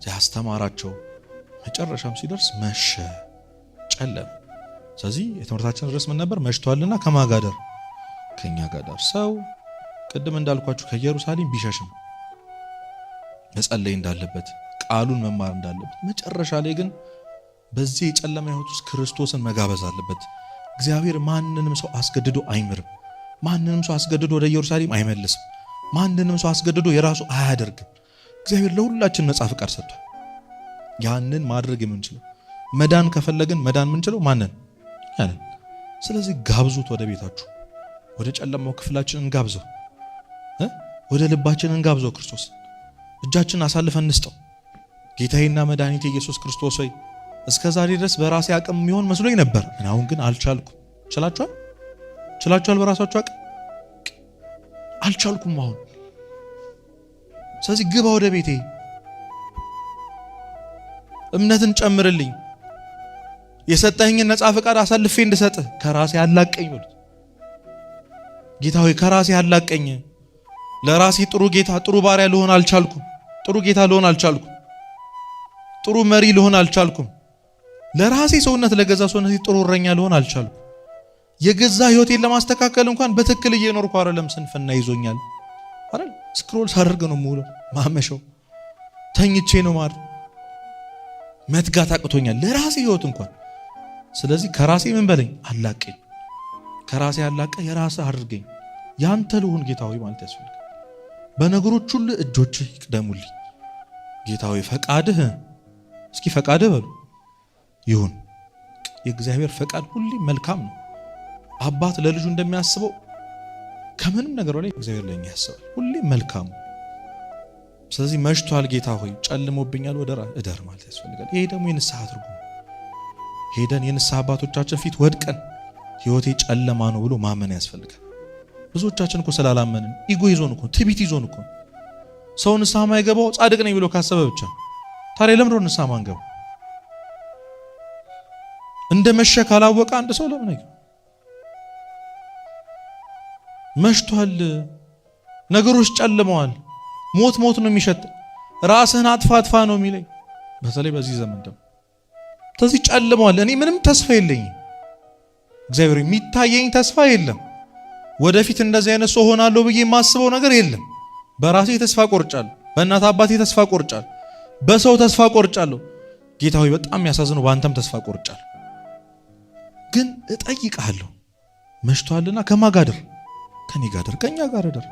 ያስተማራቸው መጨረሻም ሲደርስ መሸ፣ ጨለመ። ስለዚህ የትምህርታችን ርዕስ ምን ነበር? መሽቷልና ከማጋደር ከኛ ጋር ሰው ቅድም እንዳልኳችሁ ከኢየሩሳሌም ቢሸሽም መጸለይ እንዳለበት ቃሉን መማር እንዳለበት መጨረሻ ላይ ግን በዚህ የጨለማ ሕይወት ውስጥ ክርስቶስን መጋበዝ አለበት። እግዚአብሔር ማንንም ሰው አስገድዶ አይምርም። ማንንም ሰው አስገድዶ ወደ ኢየሩሳሌም አይመልስም። ማንንም ሰው አስገድዶ የራሱ አያደርግም። እግዚአብሔር ለሁላችን ነጻ ፍቃድ ሰጥቷል። ያንን ማድረግ የምንችለው መዳን ከፈለግን መዳን የምንችለው ማንን ያንን። ስለዚህ ጋብዙት ወደ ቤታችሁ፣ ወደ ጨለማው ክፍላችን እንጋብዘው፣ ወደ ልባችን እንጋብዘው። ክርስቶስ እጃችን አሳልፈን እንስጠው። ጌታዬና መድኃኒቴ ኢየሱስ ክርስቶስ ሆይ እስከ ዛሬ ድረስ በራሴ አቅም የሚሆን መስሎኝ ነበር፣ አሁን ግን አልቻልኩም። ችላችኋል? በራሳችሁ አቅም አልቻልኩም አሁን። ስለዚህ ግባ ወደ ቤቴ፣ እምነትን ጨምርልኝ፣ የሰጠኸኝን ነጻ ፈቃድ አሳልፌ እንድሰጥህ ከራሴ አላቀኝ በሉት። ጌታ ሆይ ከራሴ አላቀኝ። ለራሴ ጥሩ ጌታ ጥሩ ባሪያ ልሆን አልቻልኩም። ጥሩ ጌታ ልሆን አልቻልኩም። ጥሩ መሪ ልሆን አልቻልኩም። ለራሴ ሰውነት ለገዛ ሰውነት ጥሩ እረኛ ልሆን አልቻልኩም። የገዛ ህይወቴን ለማስተካከል እንኳን በትክክል እየኖርኩ አይደለም። ስንፍና ይዞኛል አይደል? ስክሮል ሳደርግ ነው የምውለው። ማመሸው ተኝቼ ነው ማር መትጋት አቅቶኛል ለራሴ ህይወት እንኳን። ስለዚህ ከራሴ ምን በለኝ አላቀኝ። ከራሴ አላቀ የራስህ አድርገኝ። ያንተ ልሁን ጌታ ሆይ ማለት ያስፈልጋል። በነገሮች ሁሉ እጆችህ ይቅደሙልኝ ጌታ ሆይ። ፈቃድህ እስኪ ፈቃድህ በሉ ይሁን። የእግዚአብሔር ፈቃድ ሁሌ መልካም ነው። አባት ለልጁ እንደሚያስበው ከምንም ነገር በላይ እግዚአብሔር ለኛ ያስባል። ሁሌ መልካም። ስለዚህ መሽቷል ጌታ ሆይ ጨልሞብኛል፣ ወደ እደር ማለት ያስፈልጋል። ይሄ ደግሞ የንስሐ ትርጉም። ሄደን የንስሐ አባቶቻችን ፊት ወድቀን ህይወቴ ጨለማ ነው ብሎ ማመን ያስፈልጋል። ብዙዎቻችን እኮ ስላላመንን ኢጎ ይዞን እኮ ትዕቢት ይዞን እኮ ሰው ንስሐ ማይገባው ጻድቅ ነኝ ብሎ ካሰበ ብቻ። ታዲያ ለምን ነው ንስሐ ማንገባው? እንደ መሸ ካላወቀ አንድ ሰው ለምን አይገባ? መሽቷል፣ ነገሮች ጨልመዋል፣ ሞት ነው የሚሸት፣ ራስህን አጥፋ ነው የሚለኝ። በተለይ በዚህ ዘመን ደግሞ ስለዚህ ጨልመዋል። እኔ ምንም ተስፋ የለኝም። እግዚአብሔር የሚታየኝ ተስፋ የለም። ወደፊት እንደዚህ አይነት ሰው ሆናለሁ ብዬ የማስበው ነገር የለም። በራሴ ተስፋ ቆርጫለሁ። በእናት አባቴ ተስፋ ቆርጫለሁ። በሰው ተስፋ ቆርጫለሁ። ጌታ ሆይ በጣም የሚያሳዝነው በአንተም ተስፋ ቆርጫለሁ። ግን እጠይቅሃለሁ መሽቷልና ከማጋደር ከኔ ጋር ከኛ ጋር እደር።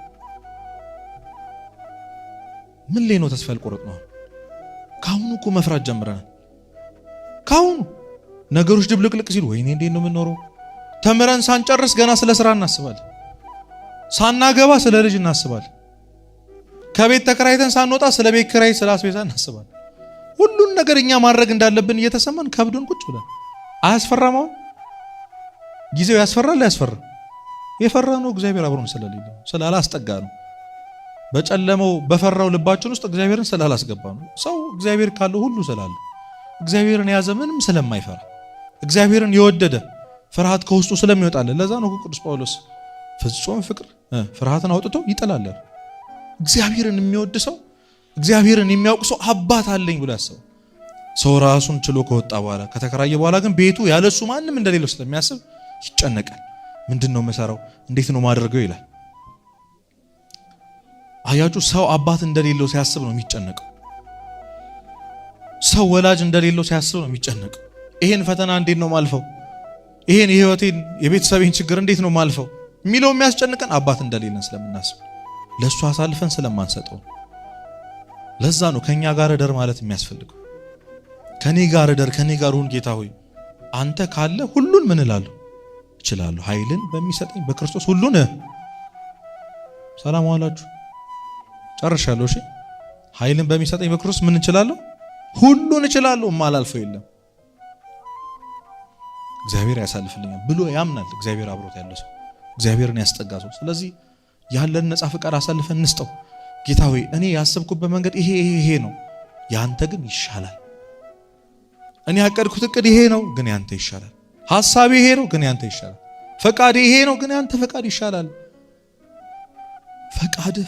ምን ላይ ነው ተስፋ ያልቆረጥነው? ካሁኑ እኮ መፍራት ጀምረናል። ካሁኑ ነገሮች ድብልቅልቅ ሲሉ ወይኔ እንዴት ነው የምንኖረው? ተምረን ሳንጨርስ ገና ስለ ስራ እናስባለን። ሳናገባ ስለ ልጅ እናስባለን። ከቤት ተከራይተን ሳንወጣ ስለ ቤት ኪራይ፣ ስለ አስቤዛ እናስባለን። ሁሉን ነገር እኛ ማድረግ እንዳለብን እየተሰማን ከብዶን ቁጭ ብለን አያስፈራም? አሁን ጊዜው ያስፈራል። ያስፈራ የፈራ ነው እግዚአብሔር አብሮን ስለሌለ ስላላስጠጋ ነው። በጨለመው በፈራው ልባችን ውስጥ እግዚአብሔርን ስላላስገባ ነው። ሰው እግዚአብሔር ካለው ሁሉ ስላለ እግዚአብሔርን ያዘ ምንም ስለማይፈራ እግዚአብሔርን የወደደ ፍርሃት ከውስጡ ስለሚወጣለ። ለዛ ነው ቅዱስ ጳውሎስ ፍጹም ፍቅር ፍርሃትን አውጥቶ ይጠላል። እግዚአብሔርን የሚወድ ሰው እግዚአብሔርን የሚያውቅ ሰው አባት አለኝ ብሎ ያስባል። ሰው ራሱን ችሎ ከወጣ በኋላ ከተከራየ በኋላ ግን ቤቱ ያለሱ ማንም እንደሌለው ስለሚያስብ ይጨነቃል። ምንድነው መሰራው? እንዴት ነው ማድረገው ይላል። አያችሁ፣ ሰው አባት እንደሌለው ሲያስብ ነው የሚጨነቀው። ሰው ወላጅ እንደሌለው ሲያስብ ነው የሚጨነቀው። ይሄን ፈተና እንዴት ነው ማልፈው? ይሄን የህይወቴን የቤተሰቤን ችግር እንዴት ነው ማልፈው የሚለው የሚያስጨንቀን አባት እንደሌለን ስለምናስብ ለሱ አሳልፈን ስለማንሰጠው። ለዛ ነው ከኛ ጋር እደር ማለት የሚያስፈልገው። ከኔ ጋር እደር፣ ከኔ ጋር ሁን ጌታ ሆይ አንተ ካለ ሁሉን ምን እላለሁ እችላለሁ፣ ኃይልን በሚሰጠኝ በክርስቶስ ሁሉን። ሰላም ዋላችሁ፣ ጨርሻለሁ። እሺ ኃይልን በሚሰጠኝ በክርስቶስ ምን እችላለሁ? ሁሉን እችላለሁ፣ ማላልፈው የለም። እግዚአብሔር ያሳልፍልኛል ብሎ ያምናል። እግዚአብሔር አብሮት ያለ ሰው፣ እግዚአብሔርን ያስጠጋ ሰው። ስለዚህ ያለን ነፃ ፈቃድ አሳልፈን እንስጠው። ጌታ ሆይ እኔ ያሰብኩበት መንገድ ይሄ ነው፣ ያንተ ግን ይሻላል። እኔ ያቀድኩት እቅድ ይሄ ነው፣ ግን ያንተ ይሻላል። ሐሳቤ ይሄ ነው፣ ግን ያንተ ይሻላል። ፈቃዴ ይሄ ነው፣ ግን ያንተ ፈቃድ ይሻላል።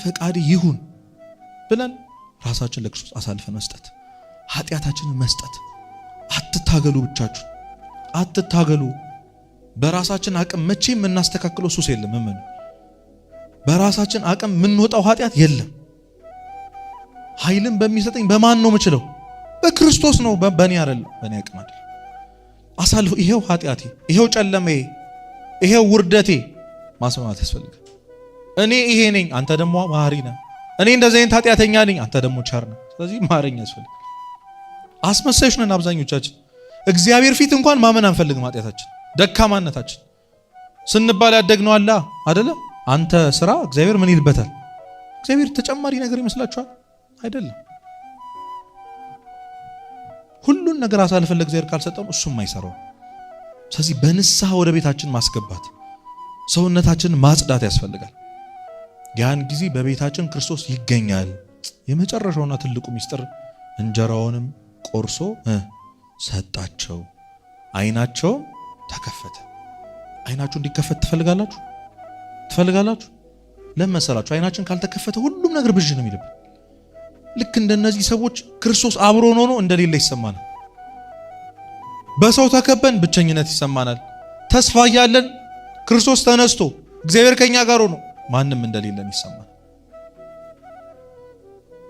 ፈቃድ ይሁን ብለን ራሳችን ለክርስቶስ አሳልፈን መስጠት፣ ኃጢአታችንን መስጠት። አትታገሉ፣ ብቻችሁ አትታገሉ። በራሳችን አቅም መቼም እናስተካክለው ሱስ የለም። ምን በራሳችን አቅም የምንወጣው ኃጢአት የለም። ኃይልን በሚሰጠኝ በማን ነው የምችለው? በክርስቶስ ነው፣ በእኔ አይደለም፣ በእኔ አቅም አይደለም። አሳልፎ ይሄው ኃጢአቴ፣ ይሄው ጨለማዬ፣ ይሄው ውርደቴ ማስማማት ያስፈልጋል። እኔ ይሄ ነኝ፣ አንተ ደግሞ መሐሪ ነህ። እኔ እንደዚህ አይነት ኃጢአተኛ ነኝ፣ አንተ ደግሞ ቸር ነህ። ስለዚህ ማረኝ ያስፈልጋል። አስመሳዮች ነን አብዛኞቻችን። እግዚአብሔር ፊት እንኳን ማመን አንፈልግም። ኃጢአታችን፣ ደካማነታችን ስንባል ያደግነው አለ አይደለ? አንተ ስራ እግዚአብሔር ምን ይልበታል? እግዚአብሔር ተጨማሪ ነገር ይመስላችኋል? አይደለም። ሁሉን ነገር አሳልፈን ለእግዚአብሔር ካልሰጠን እሱም አይሰራው። ስለዚህ በንስሐ ወደ ቤታችን ማስገባት፣ ሰውነታችንን ማጽዳት ያስፈልጋል። ያን ጊዜ በቤታችን ክርስቶስ ይገኛል። የመጨረሻውና ትልቁ ሚስጥር እንጀራውንም ቆርሶ ሰጣቸው፣ አይናቸው ተከፈተ። አይናችሁ እንዲከፈት ትፈልጋላችሁ? ለምን መሰላችሁ? አይናችን ካልተከፈተ ሁሉም ነገር ብዥ ነው የሚልብን። ልክ እንደነዚህ ሰዎች ክርስቶስ አብሮን ሆኖ እንደሌለ ይሰማናል። በሰው ተከበን ብቸኝነት ይሰማናል። ተስፋ ያለን ክርስቶስ ተነስቶ እግዚአብሔር ከኛ ጋር ሆኖ ማንም እንደሌለን ይሰማናል።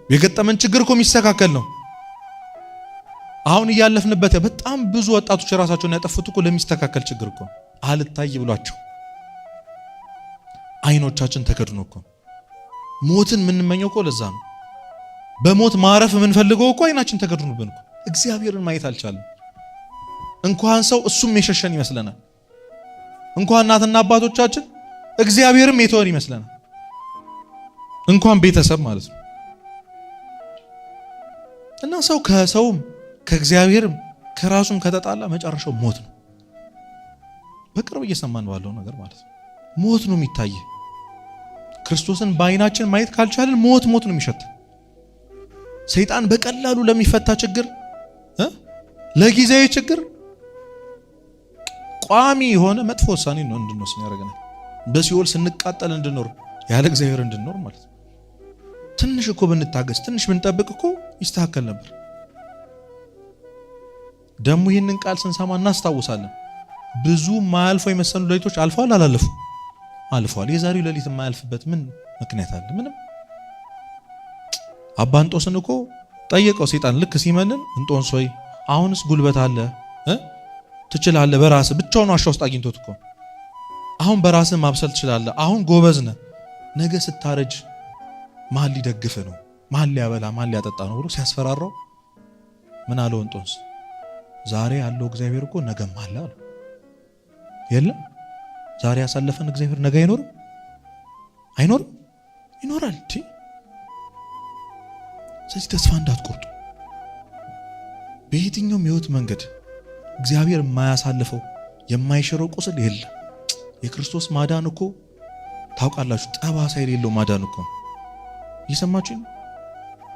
የገጠመን ችግር እኮ የሚስተካከል ነው። አሁን እያለፍንበት በጣም ብዙ ወጣቶች ራሳቸውን ያጠፉት እኮ ለሚስተካከል ችግር እኮ አልታይ ብሏቸው አይኖቻችን ተከድኖ እኮ ሞትን የምንመኘው እኮ ለዛ ነው። በሞት ማረፍ የምንፈልገው እኮ አይናችን ተከድኖብን እኮ እግዚአብሔርን ማየት አልቻለም። እንኳን ሰው እሱም የሸሸን ይመስለናል። እንኳን እናትና አባቶቻችን እግዚአብሔርም የተወን ይመስለናል። እንኳን ቤተሰብ ማለት ነው። እና ሰው ከሰውም ከእግዚአብሔርም ከራሱም ከተጣላ መጨረሻው ሞት ነው። በቅርብ እየሰማን ባለው ነገር ማለት ነው። ሞት ነው የሚታየ። ክርስቶስን በአይናችን ማየት ካልቻለን ሞት ነው የሚሸት። ሰይጣን በቀላሉ ለሚፈታ ችግር ለጊዜያዊ ችግር ቋሚ የሆነ መጥፎ ውሳኔ ነው እንድንወስን ያደርገናል። በሲኦል ስንቃጠል እንድንኖር ያለ እግዚአብሔር እንድንኖር ማለት ነው። ትንሽ እኮ ብንታገስ፣ ትንሽ ብንጠብቅ እኮ ይስተካከል ነበር። ደግሞ ይህንን ቃል ስንሰማ እናስታውሳለን። ብዙ ማያልፉ የመሰሉ ሌሊቶች አልፈዋል። አልፈዋል። የዛሬው ሌሊት የማያልፍበት ምን ምክንያት አለ? ምንም። አባ እንጦንስን እኮ ጠየቀው ሰይጣን ልክ ሲመንን፣ እንጦንስ ሆይ አሁንስ ጉልበት አለ ትችላለህ፣ በራስህ ብቻውን ዋሻ ውስጥ አግኝቶት እኮ አሁን በራስህ ማብሰል ትችላለህ፣ አሁን ጎበዝ ነህ፣ ነገ ስታረጅ ማን ሊደግፍ ነው? ማን ሊያበላ ማን ሊያጠጣ ነው ብሎ ሲያስፈራራው ምን አለው እንጦንስ? ዛሬ ያለው እግዚአብሔር እኮ ነገም አለ አለ። የለም ዛሬ ያሳለፈን እግዚአብሔር ነገ አይኖርም? ይኖራል። ስለዚህ ተስፋ እንዳትቆርጡ። በየትኛውም የህይወት መንገድ እግዚአብሔር የማያሳልፈው የማይሽረው ቁስል የለም። የክርስቶስ ማዳን እኮ ታውቃላችሁ፣ ጠባሳ የሌለው ማዳን እኮ እየሰማችሁ ነው።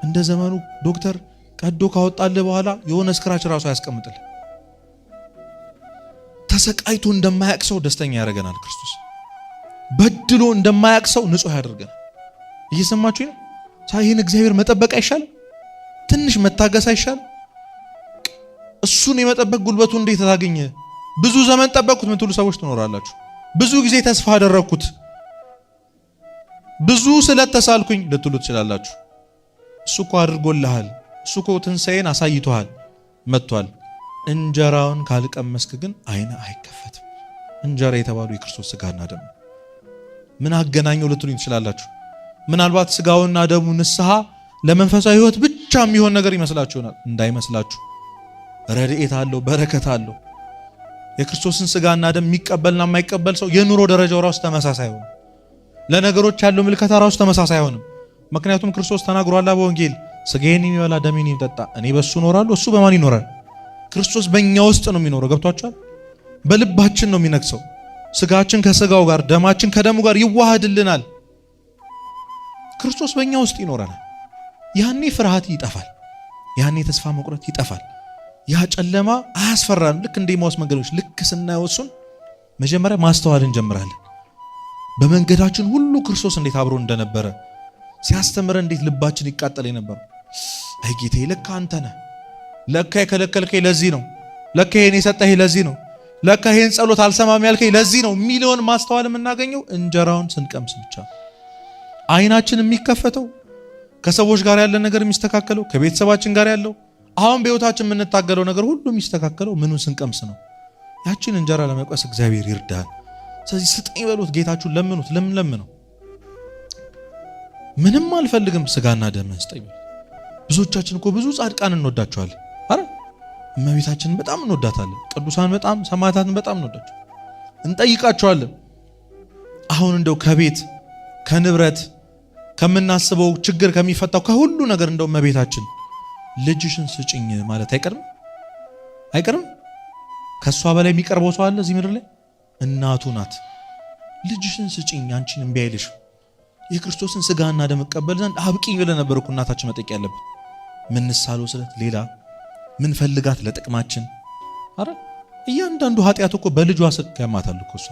እንደ ዘመኑ ዶክተር ቀዶ ካወጣለ በኋላ የሆነ ስክራች ራሱ ያስቀምጥል። ተሰቃይቶ እንደማያቅሰው ደስተኛ ያደርገናል ክርስቶስ። በድሎ እንደማያቅሰው ንጹህ ያደርገናል። እየሰማችሁ ነው። ይህን እግዚአብሔር መጠበቅ አይሻልም? ትንሽ መታገስ አይሻልም? እሱን የመጠበቅ ጉልበቱ እንዴት ታገኘ? ብዙ ዘመን ጠበቅኩት ምትሉ ሰዎች ትኖራላችሁ። ብዙ ጊዜ ተስፋ አደረግኩት፣ ብዙ ስለተሳልኩኝ ልትሉ ትችላላችሁ። እሱ እኮ አድርጎልሃል። እሱ እኮ ትንሣኤን አሳይቶሃል፣ መጥቷል። እንጀራውን ካልቀመስክ ግን አይነ አይከፈትም። እንጀራ የተባሉ የክርስቶስ ስጋና ደም ምን አገናኘው ልትሉኝ ትችላላችሁ። ምናልባት ስጋውና ደሙ ንስሐ ለመንፈሳዊ ህይወት ብቻ የሚሆን ነገር ይመስላችሁ ይሆናል። እንዳይመስላችሁ። ረድኤት አለው፣ በረከት አለው። የክርስቶስን ስጋና ደም የሚቀበልና የማይቀበል ሰው የኑሮ ደረጃው ራሱ ተመሳሳይ ሆነ። ለነገሮች ያለው ምልከታ ራሱ ተመሳሳይ አይሆንም። ምክንያቱም ክርስቶስ ተናግሯል በወንጌል ስጋዬን የሚበላ ደሜን የሚጠጣ እኔ በሱ እኖራለሁ፣ እሱ በማን ይኖራል? ክርስቶስ በእኛ ውስጥ ነው የሚኖረው። ገብቷችኋል? በልባችን ነው የሚነግሰው። ስጋችን ከስጋው ጋር፣ ደማችን ከደሙ ጋር ይዋሃድልናል። ክርስቶስ በእኛ ውስጥ ይኖረናል። ያኔ ፍርሃት ይጠፋል። ያኔ ተስፋ መቁረጥ ይጠፋል። ያ ጨለማ አያስፈራንም። ልክ እንደ ኤማሁስ መንገደኞች ልክ ስናየው እሱን መጀመሪያ ማስተዋል እንጀምራለን። በመንገዳችን ሁሉ ክርስቶስ እንዴት አብሮ እንደነበረ ሲያስተምረን እንዴት ልባችን ይቃጠል ነበር። አይ ጌታዬ ለካ አንተ ነህ፣ ለካ የከለከልከኝ ለዚህ ነው፣ ለካ ይሄን የሰጠኸኝ ለዚህ ነው፣ ለካ ይሄን ጸሎት አልሰማም ያልከኝ ለዚህ ነው የሚለውን ማስተዋል የምናገኘው እንጀራውን ስንቀምስ ብቻ። አይናችን የሚከፈተው ከሰዎች ጋር ያለ ነገር የሚስተካከለው ከቤተሰባችን ጋር ያለው አሁን በህይወታችን የምንታገለው ነገር ሁሉ የሚስተካከለው ምኑን ስንቀምስ ነው። ያችን እንጀራ ለመቅመስ እግዚአብሔር ይርዳል። ስለዚህ ስጠኝ በሉት፣ ጌታችሁን ለምኑት። ለምነው ምንም አልፈልግም ስጋና ደም ስጠኝ። ብዙዎቻችን እኮ ብዙ ጻድቃን እንወዳቸዋለን። አረ እመቤታችንን በጣም እንወዳታለን። ቅዱሳን በጣም ሰማዕታትን በጣም እንወዳቸው እንጠይቃቸዋለን። አሁን እንደው ከቤት ከንብረት ከምናስበው ችግር ከሚፈታው ከሁሉ ነገር እንደው እመቤታችን ልጅሽን ስጭኝ ማለት አይቀርም? ከሷ በላይ የሚቀርበው ሰው አለ እዚህ ምድር ላይ? እናቱ ናት። ልጅሽን ስጭኝ አንቺን እምቢ አይልሽ። የክርስቶስን ስጋና ደም ቀበል ዘንድ አብቂኝ ብለ ነበር እኮ እናታችን መጠየቅ ያለብን። ምን ሳለው ስለት ሌላ ምን ፈልጋት ለጥቅማችን። አረ እያንዳንዱ ኃጢአት እኮ በልጇ ስቅ ያማታል እኮ እሷ።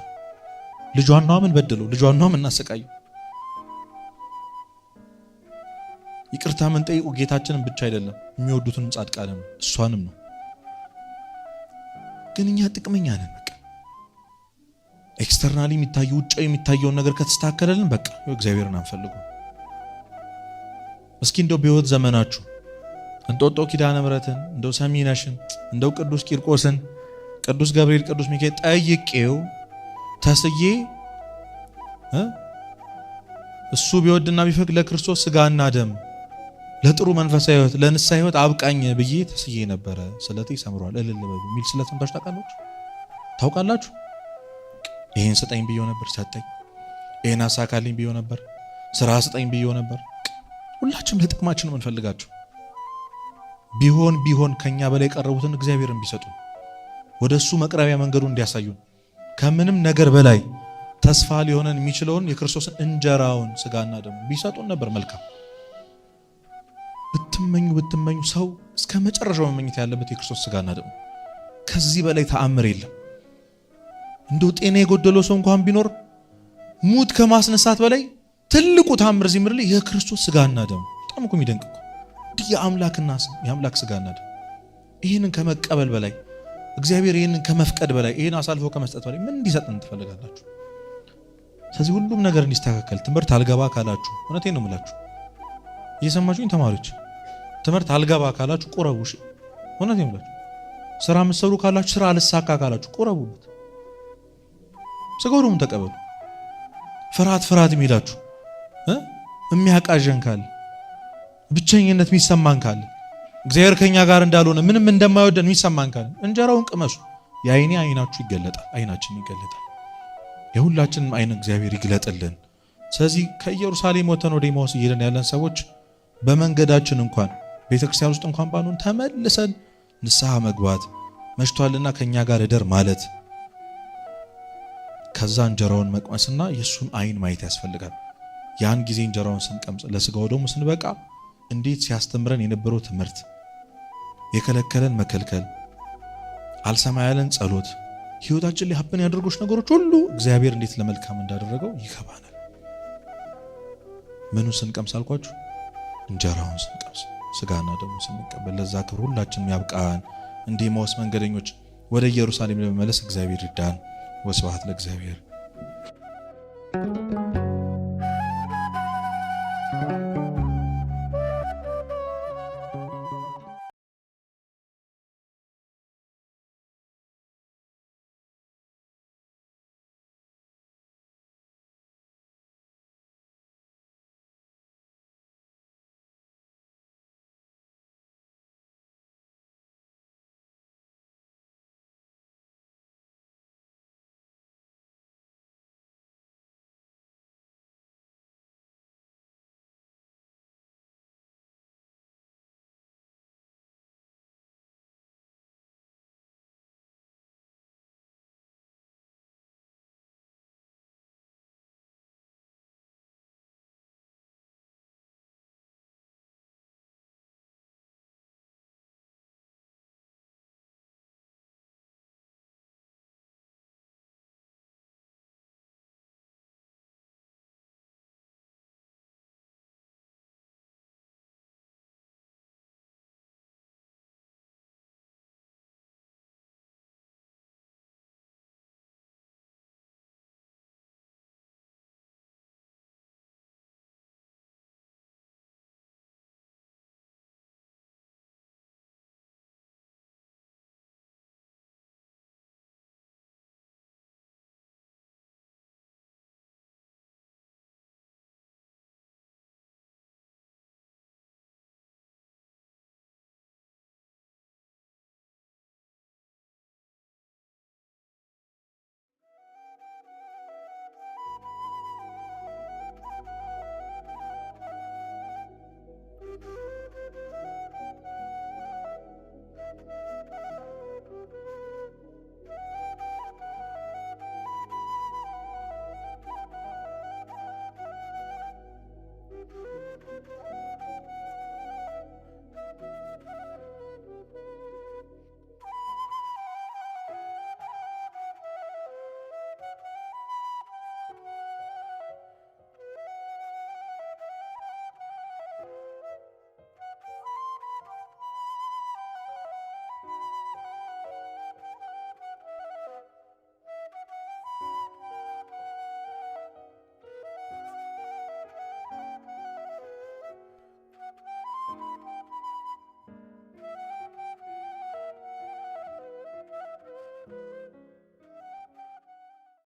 ልጇን ነው ምን በደለው? ልጇን ነው ምን አሰቃየው? ይቅርታ ምን ጠይቁ ጌታችንን ብቻ አይደለም የሚወዱትን ጻድቃንም እሷንም ነው። ግን እኛ ጥቅመኛ ነን። በቃ ኤክስተርናሊ የሚታየው ውጫዊ የሚታየውን ነገር ከተስተካከለልን በቃ እግዚአብሔርን አንፈልጉ። እስኪ እንደው በሕይወት ዘመናችሁ እንጦጦ ኪዳነ ምሕረትን እንደው ሰሚነሽን እንደው ቅዱስ ቂርቆስን ቅዱስ ገብርኤል ቅዱስ ሚካኤል ጠይቄው ተስዬ እሱ ቢወድና ቢፈቅድ ለክርስቶስ ስጋና ደም ለጥሩ መንፈሳዊ ሕይወት ለንስሐ ሕይወት አብቃኝ ብዬ ተስዬ ነበረ። ስለቴ ሰምሯል እልል በሉ የሚል ስለት ሰምታችሁ ታውቃላችሁ? ይሄን ስጠኝ ብዬው ነበር ሰጠኝ፣ ይሄን አሳካልኝ ብዬው ነበር ስራ ስጠኝ ብዬው ነበር። ሁላችንም ለጥቅማችን ነው የምንፈልጋቸው። ቢሆን ከኛ በላይ የቀረቡትን እግዚአብሔርን ቢሰጡ ወደሱ መቅረቢያ መንገዱን እንዲያሳዩን ከምንም ነገር በላይ ተስፋ ሊሆነን የሚችለውን የክርስቶስን እንጀራውን ስጋና ደሙ ቢሰጡን ነበር መልካም። ብትመኙ ሰው እስከ መጨረሻው መመኘት ያለበት የክርስቶስ ስጋና ደሙ። ከዚህ በላይ ተአምር የለም። እንደው ጤና የጎደለው ሰው እንኳን ቢኖር ሙት ከማስነሳት በላይ ትልቁ ተአምር እዚህ ምድር ላይ የክርስቶስ ስጋና ደሙ። በጣም እኮ የሚደንቅ እኮ የአምላክ ስጋና ደሙ። ይህንን ከመቀበል በላይ እግዚአብሔር ይህንን ከመፍቀድ በላይ ይህን አሳልፎ ከመስጠት በላይ ምን እንዲሰጥን ትፈልጋላችሁ? ስለዚህ ሁሉም ነገር እንዲስተካከል ትምህርት አልገባ ካላችሁ እውነቴን ነው የምላችሁ እየሰማችሁኝ ተማሪዎች፣ ትምህርት አልገባ ካላችሁ ቁረቡ። እሺ እውነቴን ነው የምላችሁ። ስራ የምትሰሩ ካላችሁ ስራ አልሳካ ካላችሁ ቁረቡበት፣ ስጋውንም ተቀበሉ። ፍርሃት የሚላችሁ የሚያቃዠን ካለ ብቸኝነት የሚሰማን ካለ እግዚአብሔር ከኛ ጋር እንዳልሆነ ምንም እንደማይወደን የሚሰማን ካለ እንጀራውን ቅመሱ። የአይኔ አይናችሁ ይገለጣል፣ አይናችን ይገለጣል። የሁላችንም አይን እግዚአብሔር ይግለጥልን። ስለዚህ ከኢየሩሳሌም ወተን ወደ ኤማሁስ እየሄድን ያለን ሰዎች በመንገዳችን እንኳን ቤተክርስቲያን ውስጥ እንኳን ባንሆን ተመልሰን ንስሐ መግባት መሽቷልና ከኛ ጋር እደር ማለት ከዛ እንጀራውን መቅመስና የሱን አይን ማየት ያስፈልጋል። ያን ጊዜ እንጀራውን ስንቀምስ ለስጋው ደግሞ ስንበቃ እንዴት ሲያስተምረን የነበረው ትምህርት፣ የከለከለን መከልከል፣ አልሰማ ያለን ጸሎት፣ ህይወታችን ላይ ሀብን ያደርጎች ነገሮች ሁሉ እግዚአብሔር እንዴት ለመልካም እንዳደረገው ይገባናል። ምኑን ስንቀምስ አልኳችሁ? እንጀራውን ስንቀምስ ስጋና ደሙ ስንቀበል ለዛ ክብር ሁላችንም ያብቃን። እንደ ኤማሁስ መንገደኞች ወደ ኢየሩሳሌም ለመመለስ እግዚአብሔር ይርዳን። ወስብሐት ለእግዚአብሔር።